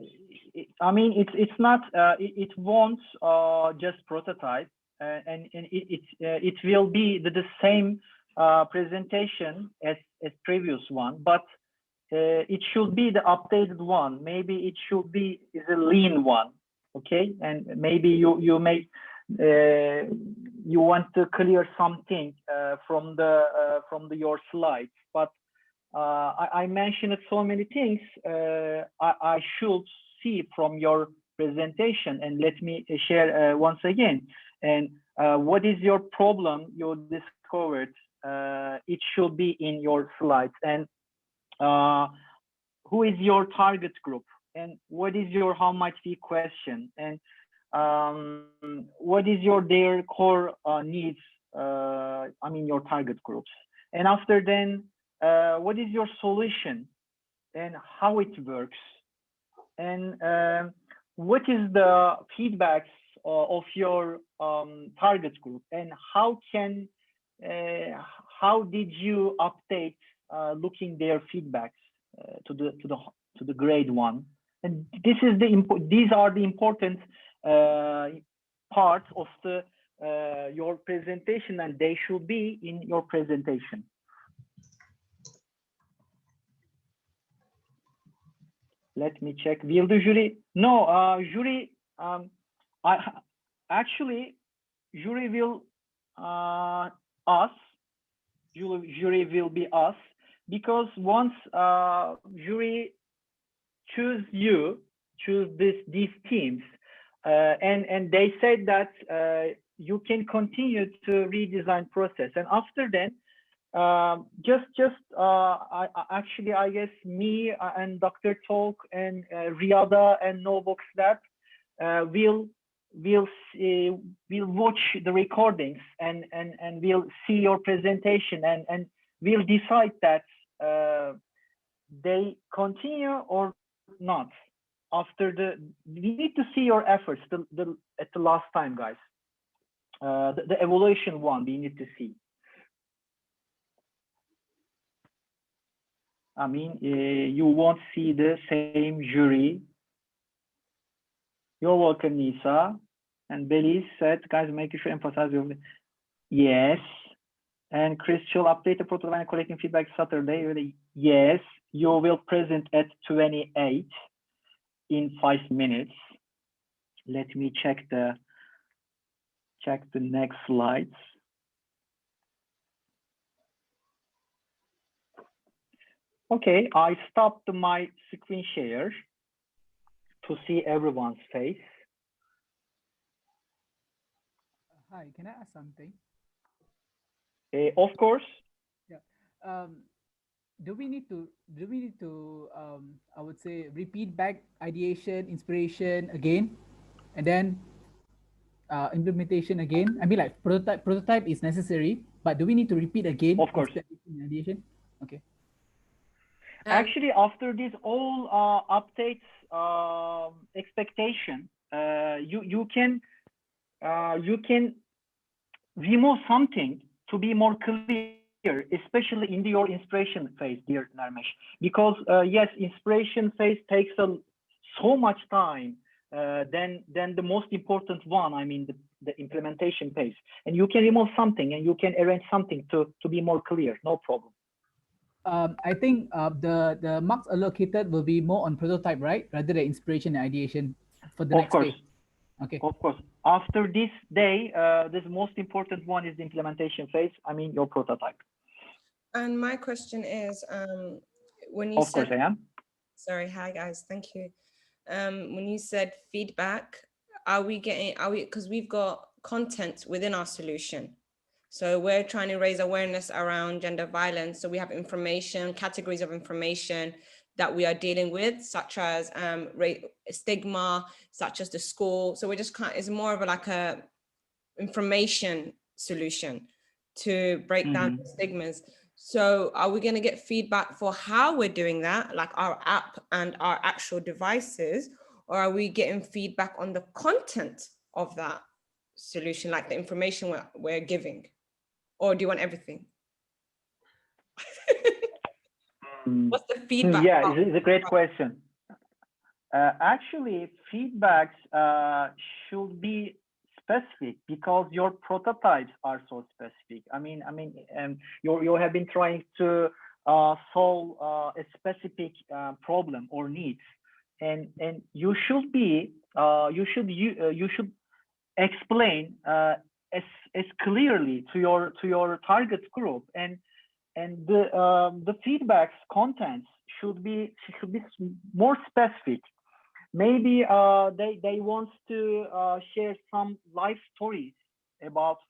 mean, it's not. It won't just prototype. it will be the same presentation as previous one, but it should be the updated one. Maybe it should be a lean one, okay? And maybe you may you want to clear something from your slides, but I mentioned so many things I should see from your presentation, and let me share once again. And what is your problem you discovered? It should be in your slides. And who is your target group? And what is your how much fee question? And what is their core needs? I mean, your target groups. And after then, what is your solution and how it works? And what is the feedbacks of your target group? And how did you update looking their feedbacks to the grade one? And these are the important parts of your presentation, and they should be in your presentation. Let me check. Will the jury? No, jury. Jury will us. Jury will be us, because once jury choose these teams, and they said that you can continue to redesign process, and after then I guess me and Dr. Talk and Riyada and Novox Lab will watch the recordings and we'll see your presentation, and we'll decide that they continue or not. We need to see your efforts at the last time, guys. The evaluation one we need to see. I mean, you won't see the same jury. You're welcome, Nisa. And Belize said, guys, make sure emphasize your. Yes. And Chris will update the prototype and collecting feedback Saturday. Yes. You will present at 28 in 5 minutes. Let me check the next slides. Okay, I stopped my screen share to see everyone's face. Hi, can I ask something? Of course. Yeah. Do we need to I would say repeat back ideation, inspiration again, and then implementation again? I mean, like prototype is necessary, but do we need to repeat again? Of course. Ideation. Okay. Actually, after this all updates expectation, you can remove something to be more clear, especially in your inspiration phase, dear Narmesh, because yes, inspiration phase takes so much time than the most important one. I mean, the implementation phase, and you can remove something and you can arrange something to be more clear. No problem. I think the marks allocated will be more on prototype, right, rather than inspiration and ideation for the next phase. Okay. Of course. After this day, the most important one is the implementation phase. I mean, your prototype. And my question is, when you of course I am. Sorry, hi guys, thank you. When you said feedback, because we've got content within our solution. So we're trying to raise awareness around gender violence. So we have information, categories of information that we are dealing with, such as stigma, such as the school. So we're just it's more of like a information solution to break down the stigmas. So are we going to get feedback for how we're doing that, like our app and our actual devices, or are we getting feedback on the content of that solution, like the information we're giving? Or do you want everything? What's the feedback? Yeah, it's a great question. Actually, feedbacks should be specific because your prototypes are so specific. You have been trying to solve a specific problem or needs, and you should be you should explain as clearly to your target group, and the feedback's contents should be more specific. Maybe they want to share some life stories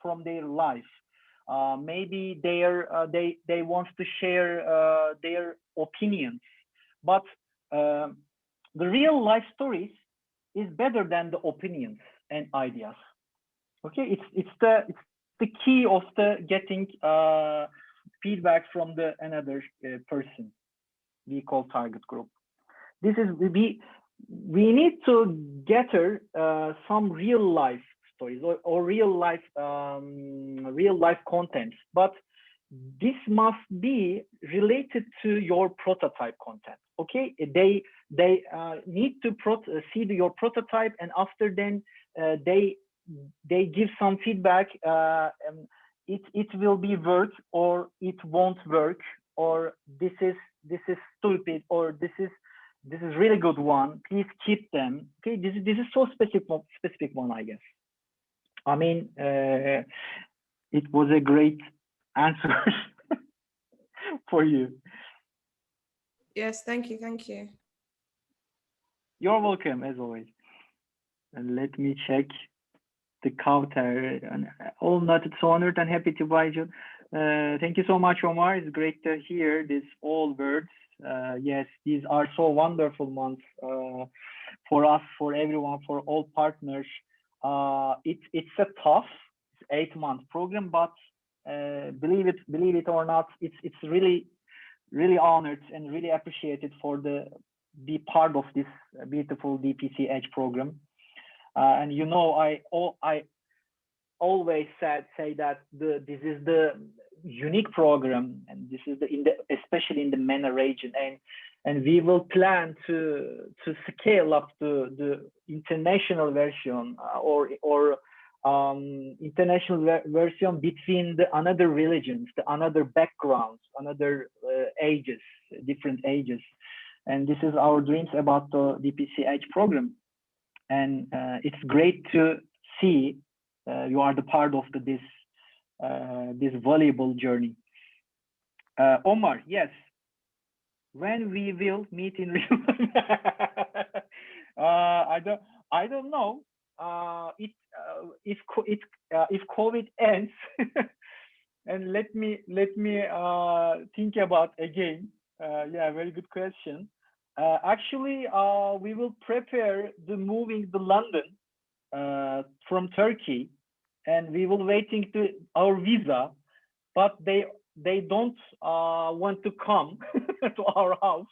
from their life. Maybe they want to share their opinions, but the real life stories is better than the opinions and ideas. Okay, it's the key of the getting feedback from the another person we call target group. This is we need to gather some real life stories or real life content, but this must be related to your prototype content. Okay, they need to see your prototype, and after then they give some feedback. It will be work, or it won't work, or this is stupid, or this is really good one. Please keep them. Okay, this is so specific one, I guess. I mean, it was a great answer for you. Yes, thank you. You're welcome, as always. And let me check the counter. All noted, so honored and happy to invite you. Thank you so much, Omar. It's great to hear these all words. Yes, these are so wonderful months for us, for everyone, for all partners. It's a tough 8-month program, but believe it or not, it's really honored and really appreciated for be part of this beautiful DPC Edge program. And you know, I always say that this is the unique program, and this is especially in the MENA region, and we will plan to scale up the international version or international version between the another religions, the another backgrounds, another ages, different ages. And this is our dreams about the DPCH program. And it's great to see you are the part of this valuable journey. Omar, yes. When we will meet in real life? I don't know. If COVID ends, and let me think about again. Yeah, very good question. Actually, we will prepare the moving to London from Turkey, and we will waiting to our visa, but they don't want to come to our house.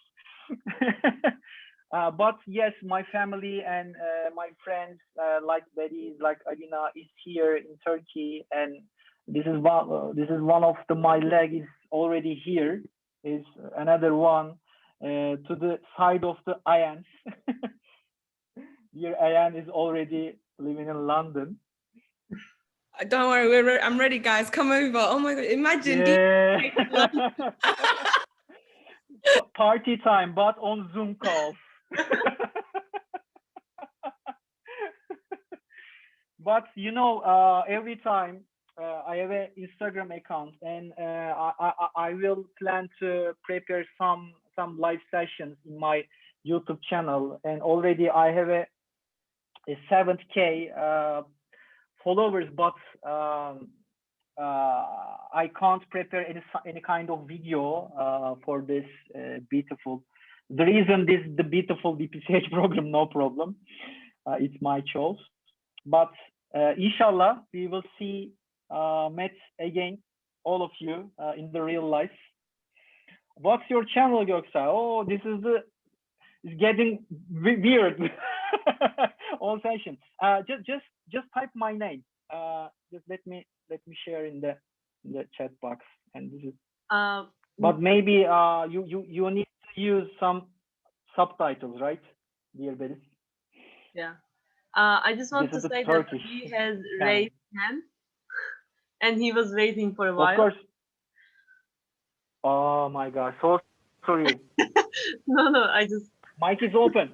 But yes, my family and my friends, like Betty, like Alina, is here in Turkey, and this is one of my leg is already here. Is another one to the side of the Ayan. Here, Ayan is already living in London. Don't worry, I'm ready, guys. Come over. Oh my God, imagine. Yeah. Party time, but on Zoom calls. But you know, every time I have an Instagram account, and I will plan to prepare some live sessions in my YouTube channel, and already I have a 7K followers, but I can't prepare any kind of video for this beautiful. The reason the beautiful DPCH program, no problem. It's my choice. But inshallah, we will see met again, all of you in the real life. What's your channel, Göksel? Oh, this is it's getting weird. All session. Just type my name. Just let me share in the chat box. And this is. But maybe you need to use some subtitles, right, dear Betty? Yeah. I just want This to is the say that Turkish he has channel. raised hand and he was waiting for a while. Of course. Oh my God, so sorry. No, I just. Mic is open.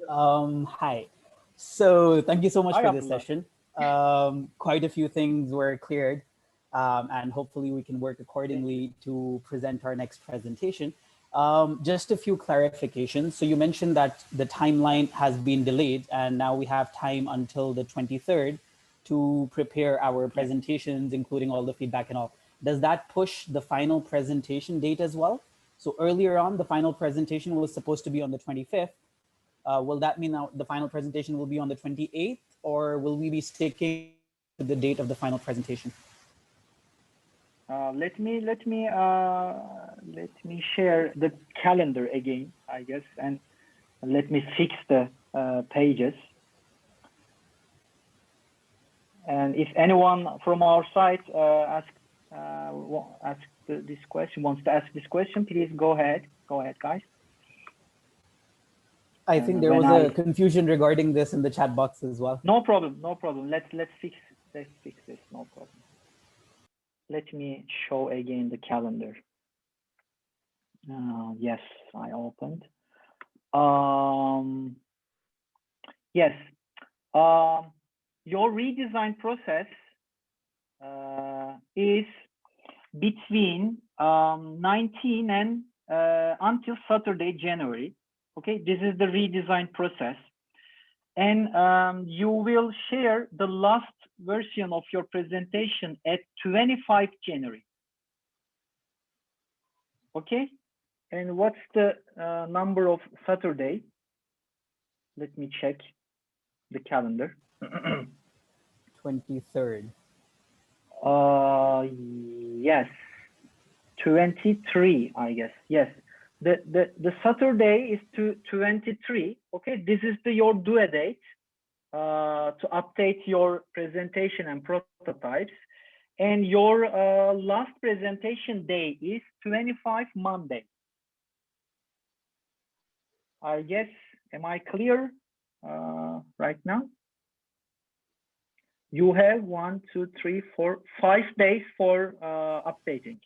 Hi. So thank you so much Hi, for this Abdullah. session. Quite a few things were cleared, and hopefully we can work accordingly to present our next presentation. Just a few clarifications. So you mentioned that the timeline has been delayed, and now we have time until the 23rd to prepare our presentations, including all the feedback and all. Does that push the final presentation date as well? So earlier on, the final presentation was supposed to be on the 25th. Will that mean now the final presentation will be on the 28th, or will we be sticking to the date of the final presentation? Let me share the calendar again, I guess, and let me fix the pages. And if anyone from our side this question, wants to ask this question, please go ahead. Go ahead, guys. I think there was a confusion regarding this in the chat box as well. No problem, no problem. Let's fix this. No problem. Let me show again the calendar. Yes, I opened. Yes. Your redesign process is between 19 and until Saturday, January. Okay, this is the redesign process. And you will share the last version of your presentation at 25 January. Okay, and what's the number of Saturday? Let me check the calendar. 23rd. Yes, 23, I guess. Yes, the Saturday is to 23. Okay, this is your due date to update your presentation and prototypes. And your last presentation day is 25 Monday. I guess, am I clear right now? You have 1, 2, 3, 4, 5 days for updating.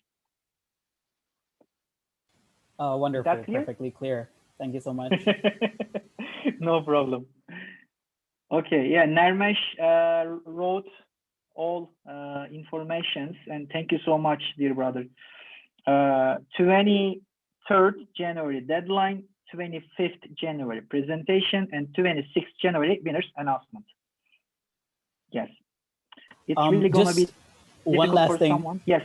Wonderful, perfectly clear. Thank you so much. No problem. Okay, yeah, Nermesh wrote all informations, and thank you so much, dear brother. 23rd January deadline, 25th January presentation, and 26th January winners announcement. Yes, it's really gonna be one last for thing. Someone. Yes,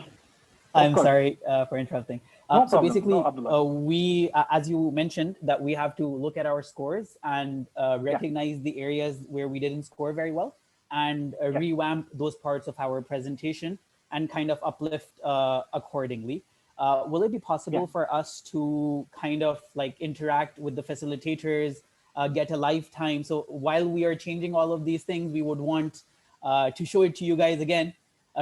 I'm sorry for interrupting. No so problem. basically, No, we, as you mentioned, that we have to look at our scores and recognize the areas where we didn't score very well, and revamp those parts of our presentation and kind of uplift accordingly. Will it be possible for us to kind of like interact with the facilitators, get a lifetime? So while we are changing all of these things, we would want to show it to you guys again,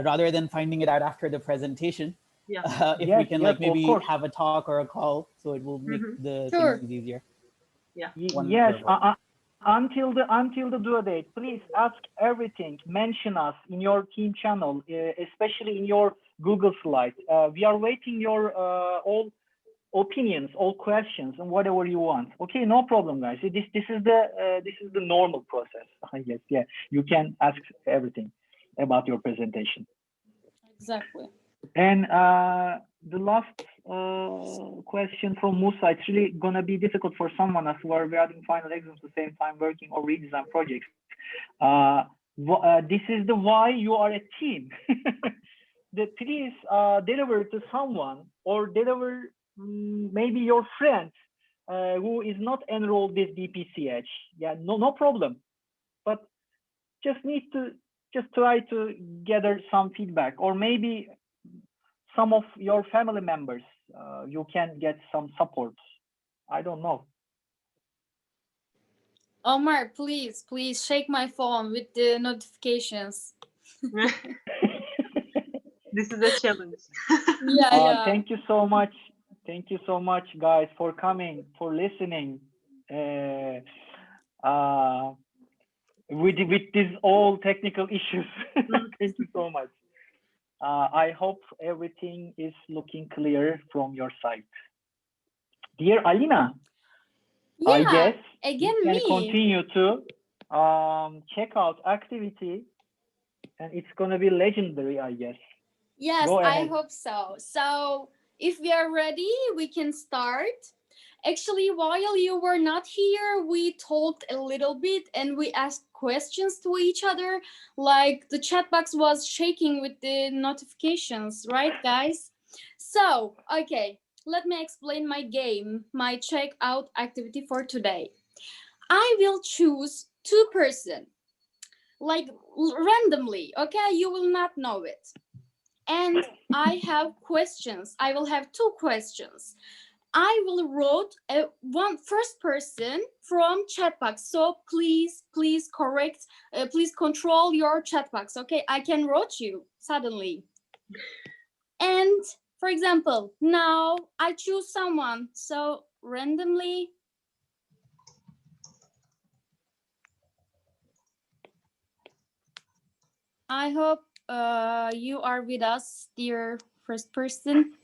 rather than finding it out after the presentation. If we can maybe have a talk or a call, so it will make the things easier. Yeah. Yes. Until the due date, please ask everything. Mention us in your team channel, especially in your Google Slides. We are waiting your all opinions, all questions, and whatever you want. Okay, no problem, guys. This is the normal process. Yes, yeah. You can ask everything about your presentation. Exactly. And the last question from Musa, it's really gonna be difficult for someone as who are writing final exams at the same time working or redesign projects. This is the why you are a team. Please deliver to someone or deliver maybe your friend who is not enrolled with DPCH. Yeah, no problem. But just need to try to gather some feedback, or maybe some of your family members, you can get some support. I don't know. Omar, please shake my phone with the notifications. This is a challenge. Yeah. Thank you so much. Thank you so much, guys, for coming, for listening. with these all technical issues. Thank you so much. I hope everything is looking clear from your side. Dear Alina, I Yeah, guess again you can me. continue to check out activity, and it's gonna be legendary, I guess. Yes, Go I ahead. hope so. So if we are ready, we can start. Actually, while you were not here, we talked a little bit and we asked questions to each other. Like the chat box was shaking with the notifications, right, guys? So, okay, let me explain my game, my checkout activity for today. I will choose two person, like randomly, okay? You will not know it. And I have questions. I will have two questions. I will wrote one first person from chat box. So please correct, please control your chat box. Okay, I can wrote you suddenly. And for example, now I choose someone. So randomly. I hope you are with us, dear first person.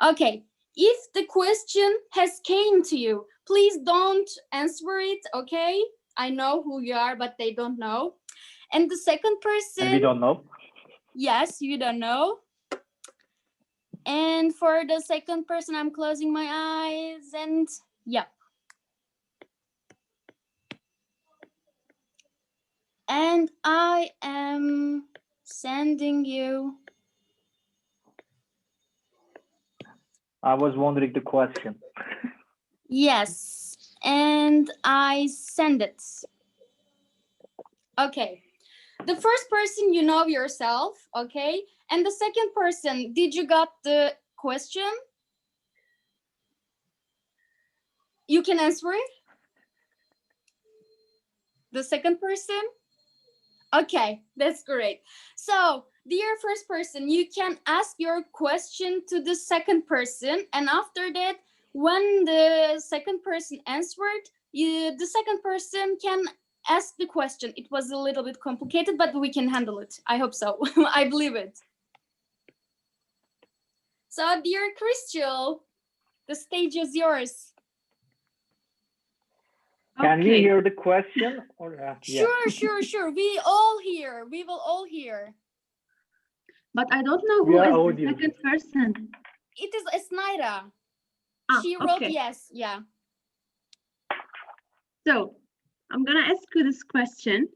Okay, if the question has came to you, please don't answer it, okay? I know who you are, but they don't know. And the second person... And we don't know. Yes, you don't know. And for the second person, I'm closing my eyes and yeah. And I am sending you... I was wondering the question. Yes, and I send it. Okay. The first person, you know yourself, okay? And the second person, did you got the question? You can answer it? The second person? Okay, that's great. So, dear first person, you can ask your question to the second person, and after that, when the second person answered, the second person can ask the question. It was a little bit complicated, but we can handle it. I hope so. I believe it. So, dear Crystal, the stage is yours. Can we hear the question? Or, Sure, yeah. sure. We all hear. We will all hear. But I don't know who is the second person. It is Esnaira. She wrote yes. Yeah. So I'm gonna ask you this question.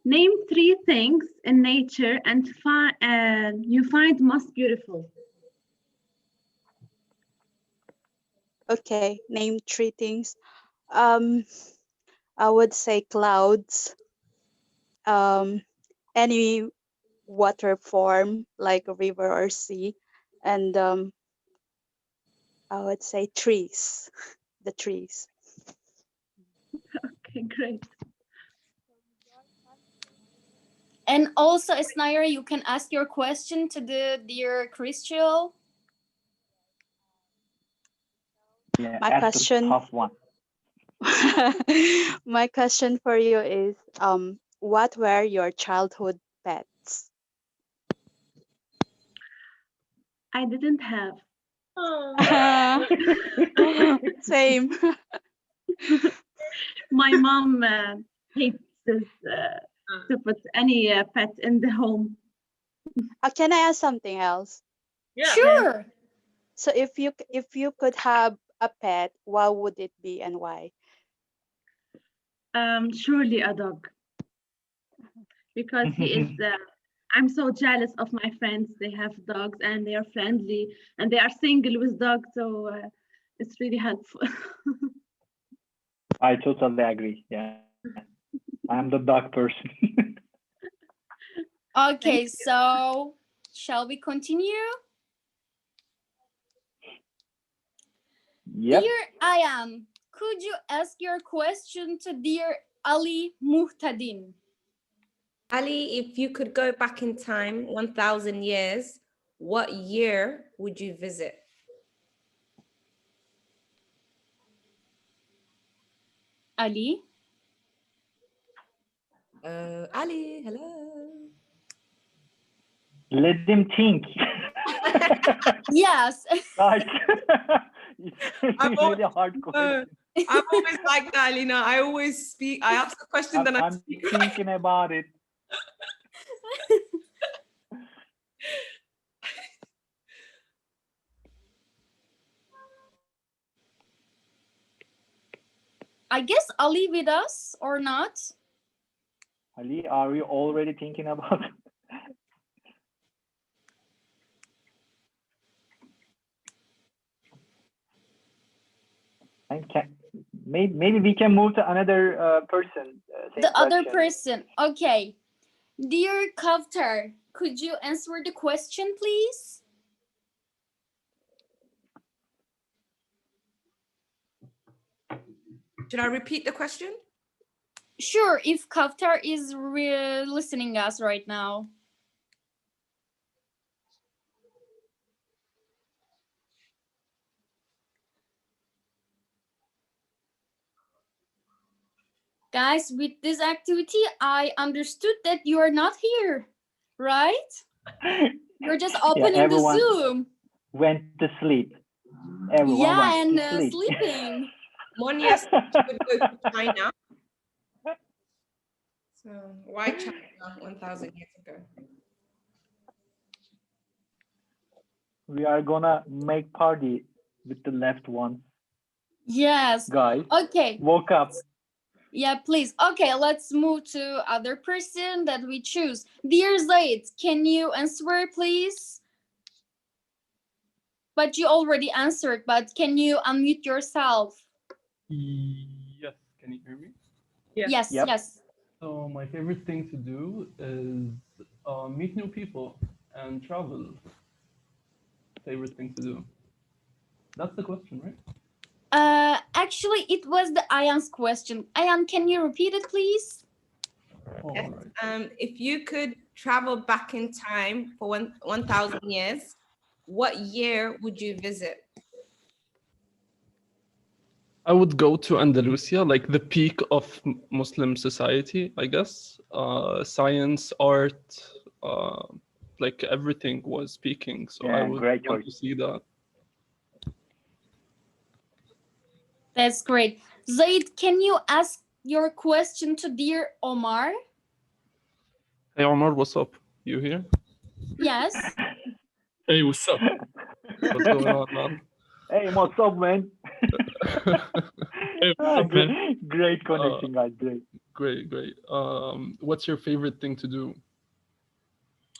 Name 3 things in nature and you find most beautiful. Okay, name 3 things. I would say clouds, any water form like a river or sea, and I would say trees, the trees. Okay, great. And also, Esnaira, you can ask your question to the dear Crystal. Yeah, my question, tough one. my question for you is, what were your childhood pets? I didn't have. Same. My mom hates this, to put any pet in the home. Can I ask something else? Yeah. Sure. So if you could have a pet, what would it be and why? Surely a dog, because he is. I'm so jealous of my friends. They have dogs and they are friendly and they are single with dogs, so it's really helpful. I totally agree. Yeah, I'm the dog person. Okay, so shall we continue? Yep. Dear Ayan, could you ask your question to dear Ali Muhtadin? Ali, if you could go back in time 1,000 years, what year would you visit? Ali? Ali, hello. Let them think. Yes. Like, it's really a hard question. I'm always like that, Alina. I always speak. I ask a question, then I I'm speak. thinking about it. I guess Ali with us or not? Ali, are you already thinking about it? Maybe we can move to another person. The other person. Okay. Dear Kavtar, could you answer the question, please? Should I repeat the question? Sure, if Kavtar is listening us right now. Guys, with this activity, I understood that you are not here, right? You're just opening the Zoom. Went to sleep. Everyone went to sleep. Sleeping. Monia said she would go to China. So why China 1,000 years ago? We are gonna make party with the left one. Yes. Guys. Okay. Woke up. Yeah, please. Okay, let's move to other person that we choose. Dear Zaid, can you answer, please? But you already answered, but can you unmute yourself? Yes, can you hear me? Yes, Yep. yes. So my favorite thing to do is meet new people and travel. Favorite thing to do. That's the question, right? Actually, it was the Ayan's question. Ayan, can you repeat it, please? Yes. If you could travel back in time for 1,000 years, what year would you visit? I would go to Andalusia, like the peak of Muslim society, I guess. Science, art, like everything was peaking. So I would want to see that. That's great. Zaid, can you ask your question to dear Omar? Hey Omar, what's up? You here? Yes. Hey, what's up? What's going on, man? Hey, what's up, man? Hey, what's up, man? Great connection, guys. Great. Great. What's your favorite thing to do?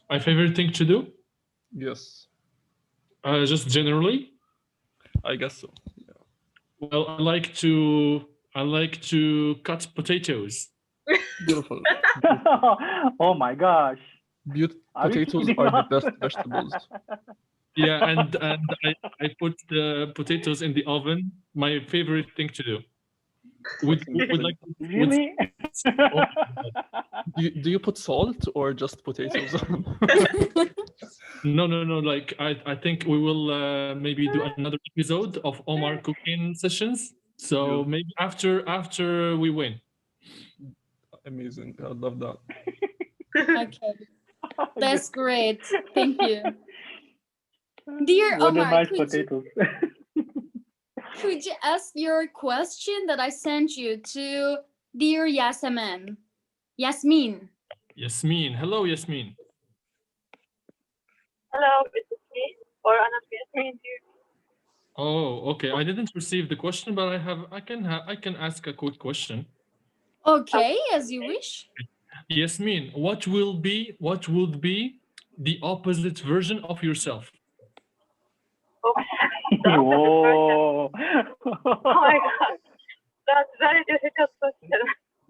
My favorite thing to do? Yes. Just generally? I guess so. Yeah. Well, I like to cut potatoes. Beautiful. Oh my gosh. Potatoes are the best vegetables. Yeah, and I put the potatoes in the oven. My favorite thing to do. Would like really? Do you put salt or just potatoes? No. Like I think we will maybe do another episode of Omar cooking sessions. So maybe after we win. Amazing. I love that. Okay. That's great. Thank you. Dear What Omar, a nice potatoes. Could you ask your question that I sent you to dear Yasmin? Yasmin. Yasmin. Hello, Yasmin. Hello, it's me or Yasmin here. Oh, okay. I didn't receive the question, but I can ask a quick question. Okay, as you wish. Yasmin, what would be the opposite version of yourself? Whoa. Oh my God, that's very difficult question.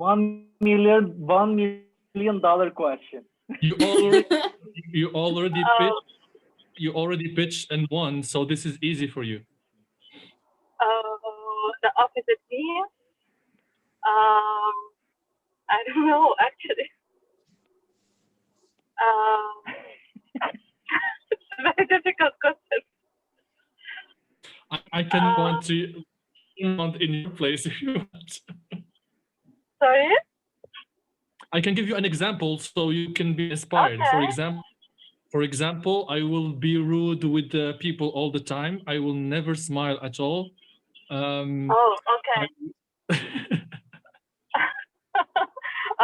$1 million question. You already pitched and won, so this is easy for you. The opposite me. I don't know actually. It's a very difficult question. I can want to in your place if you want. Sorry? I can give you an example so you can be inspired. Okay. For example, I will be rude with the people all the time. I will never smile at all. Oh, okay.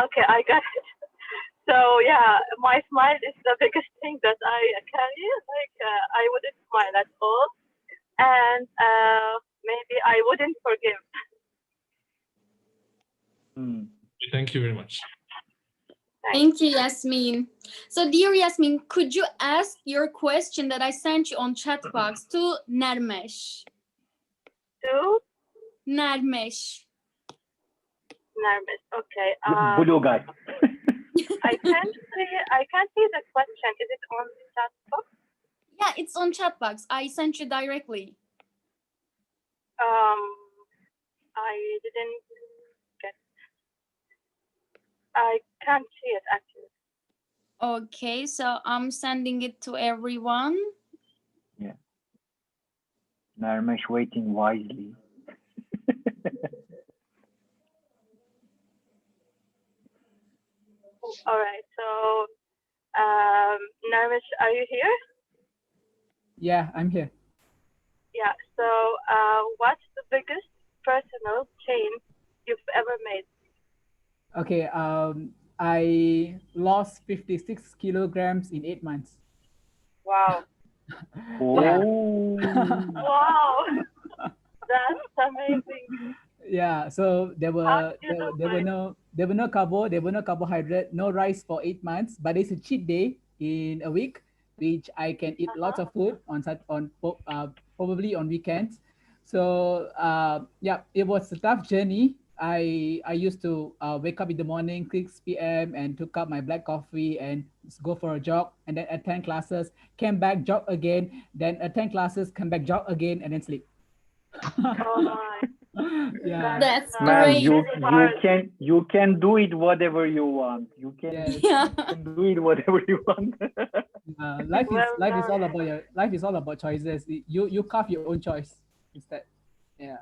Okay, I got it. So yeah, my smile is the biggest thing that I carry. Like I wouldn't smile at all, and maybe I wouldn't forgive. Thank you very much. Thank you, Yasmin. So, dear Yasmin, could you ask your question that I sent you on chat box to Narmesh? To Narmesh. Narmesh. Okay. Blue guy. I can't see the question. Is it on the chat box? Yeah, it's on chat box. I sent you directly. I didn't get. I can't see it actually. Okay, so I'm sending it to everyone. Yeah. Narmesh waiting wisely. All right. So, Narmesh, are you here? Yeah, I'm here. Yeah. So, what's the biggest personal change you've ever made? Okay. I lost 56 kilograms in 8 months. Wow. Yeah. Wow. That's amazing. Yeah. So there were no carbo, there were no carbohydrate, no rice for 8 months. But it's a cheat day in a week, which I can eat lots of food probably on weekends. So yeah, it was a tough journey. I used to wake up in the morning 6 p.m. and took up my black coffee and go for a jog, and then attend classes, came back, jog again, then attend classes, come back, jog again, and then sleep. Oh my. Yeah. That's Man, great. you can do it whatever you want. You can, you can do it whatever you want. Life is all about choices. You carve your own choice instead. Yeah.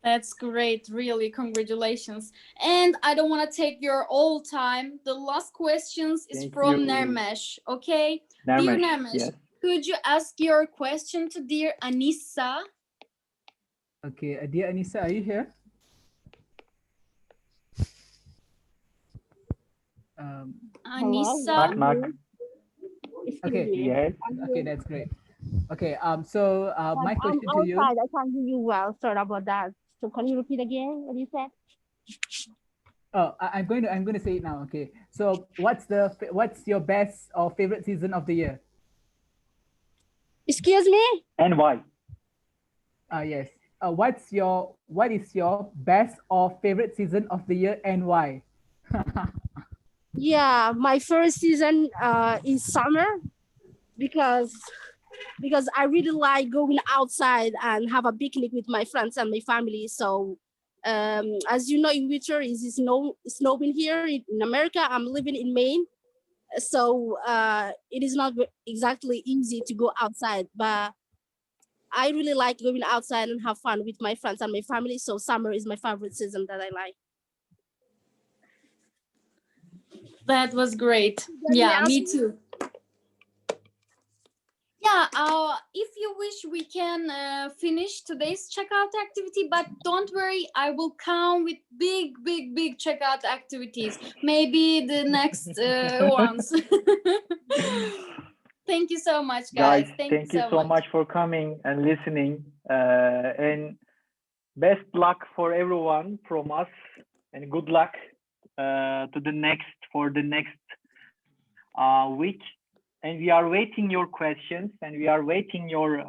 That's great, really. Congratulations. And I don't want to take your all time. The last questions is from Narmesh. Okay, dear Narmesh, yes. could you ask your question to dear Anissa? Okay, dear Anissa, are you here? Anissa. Okay. Yes. Okay, that's great. Okay. So my question to you. I can't hear you well. Sorry about that. So can you repeat again what you said? Oh, I'm going to say it now. Okay. So what's your best or favorite season of the year? Excuse me? And why? Yes. What is your best or favorite season of the year and why? Yeah, my first season is summer because I really like going outside and have a picnic with my friends and my family. So as you know, in winter is snowing here in America. I'm living in Maine, so it is not exactly easy to go outside, but I really like going outside and have fun with my friends and my family. So summer is my favorite season that I like. That was great. Yeah, me too. Yeah, if you wish, we can finish today's checkout activity, but don't worry, I will come with big checkout activities. Maybe the next ones. Thank you so much, guys. Thank you so much for coming and listening. And best luck for everyone from us, and good luck for the next week. And we are waiting your questions, and we are waiting your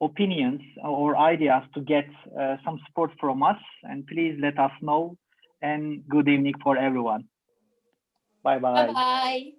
opinions or ideas to get some support from us. And please let us know. And good evening for everyone. Bye bye. Bye bye.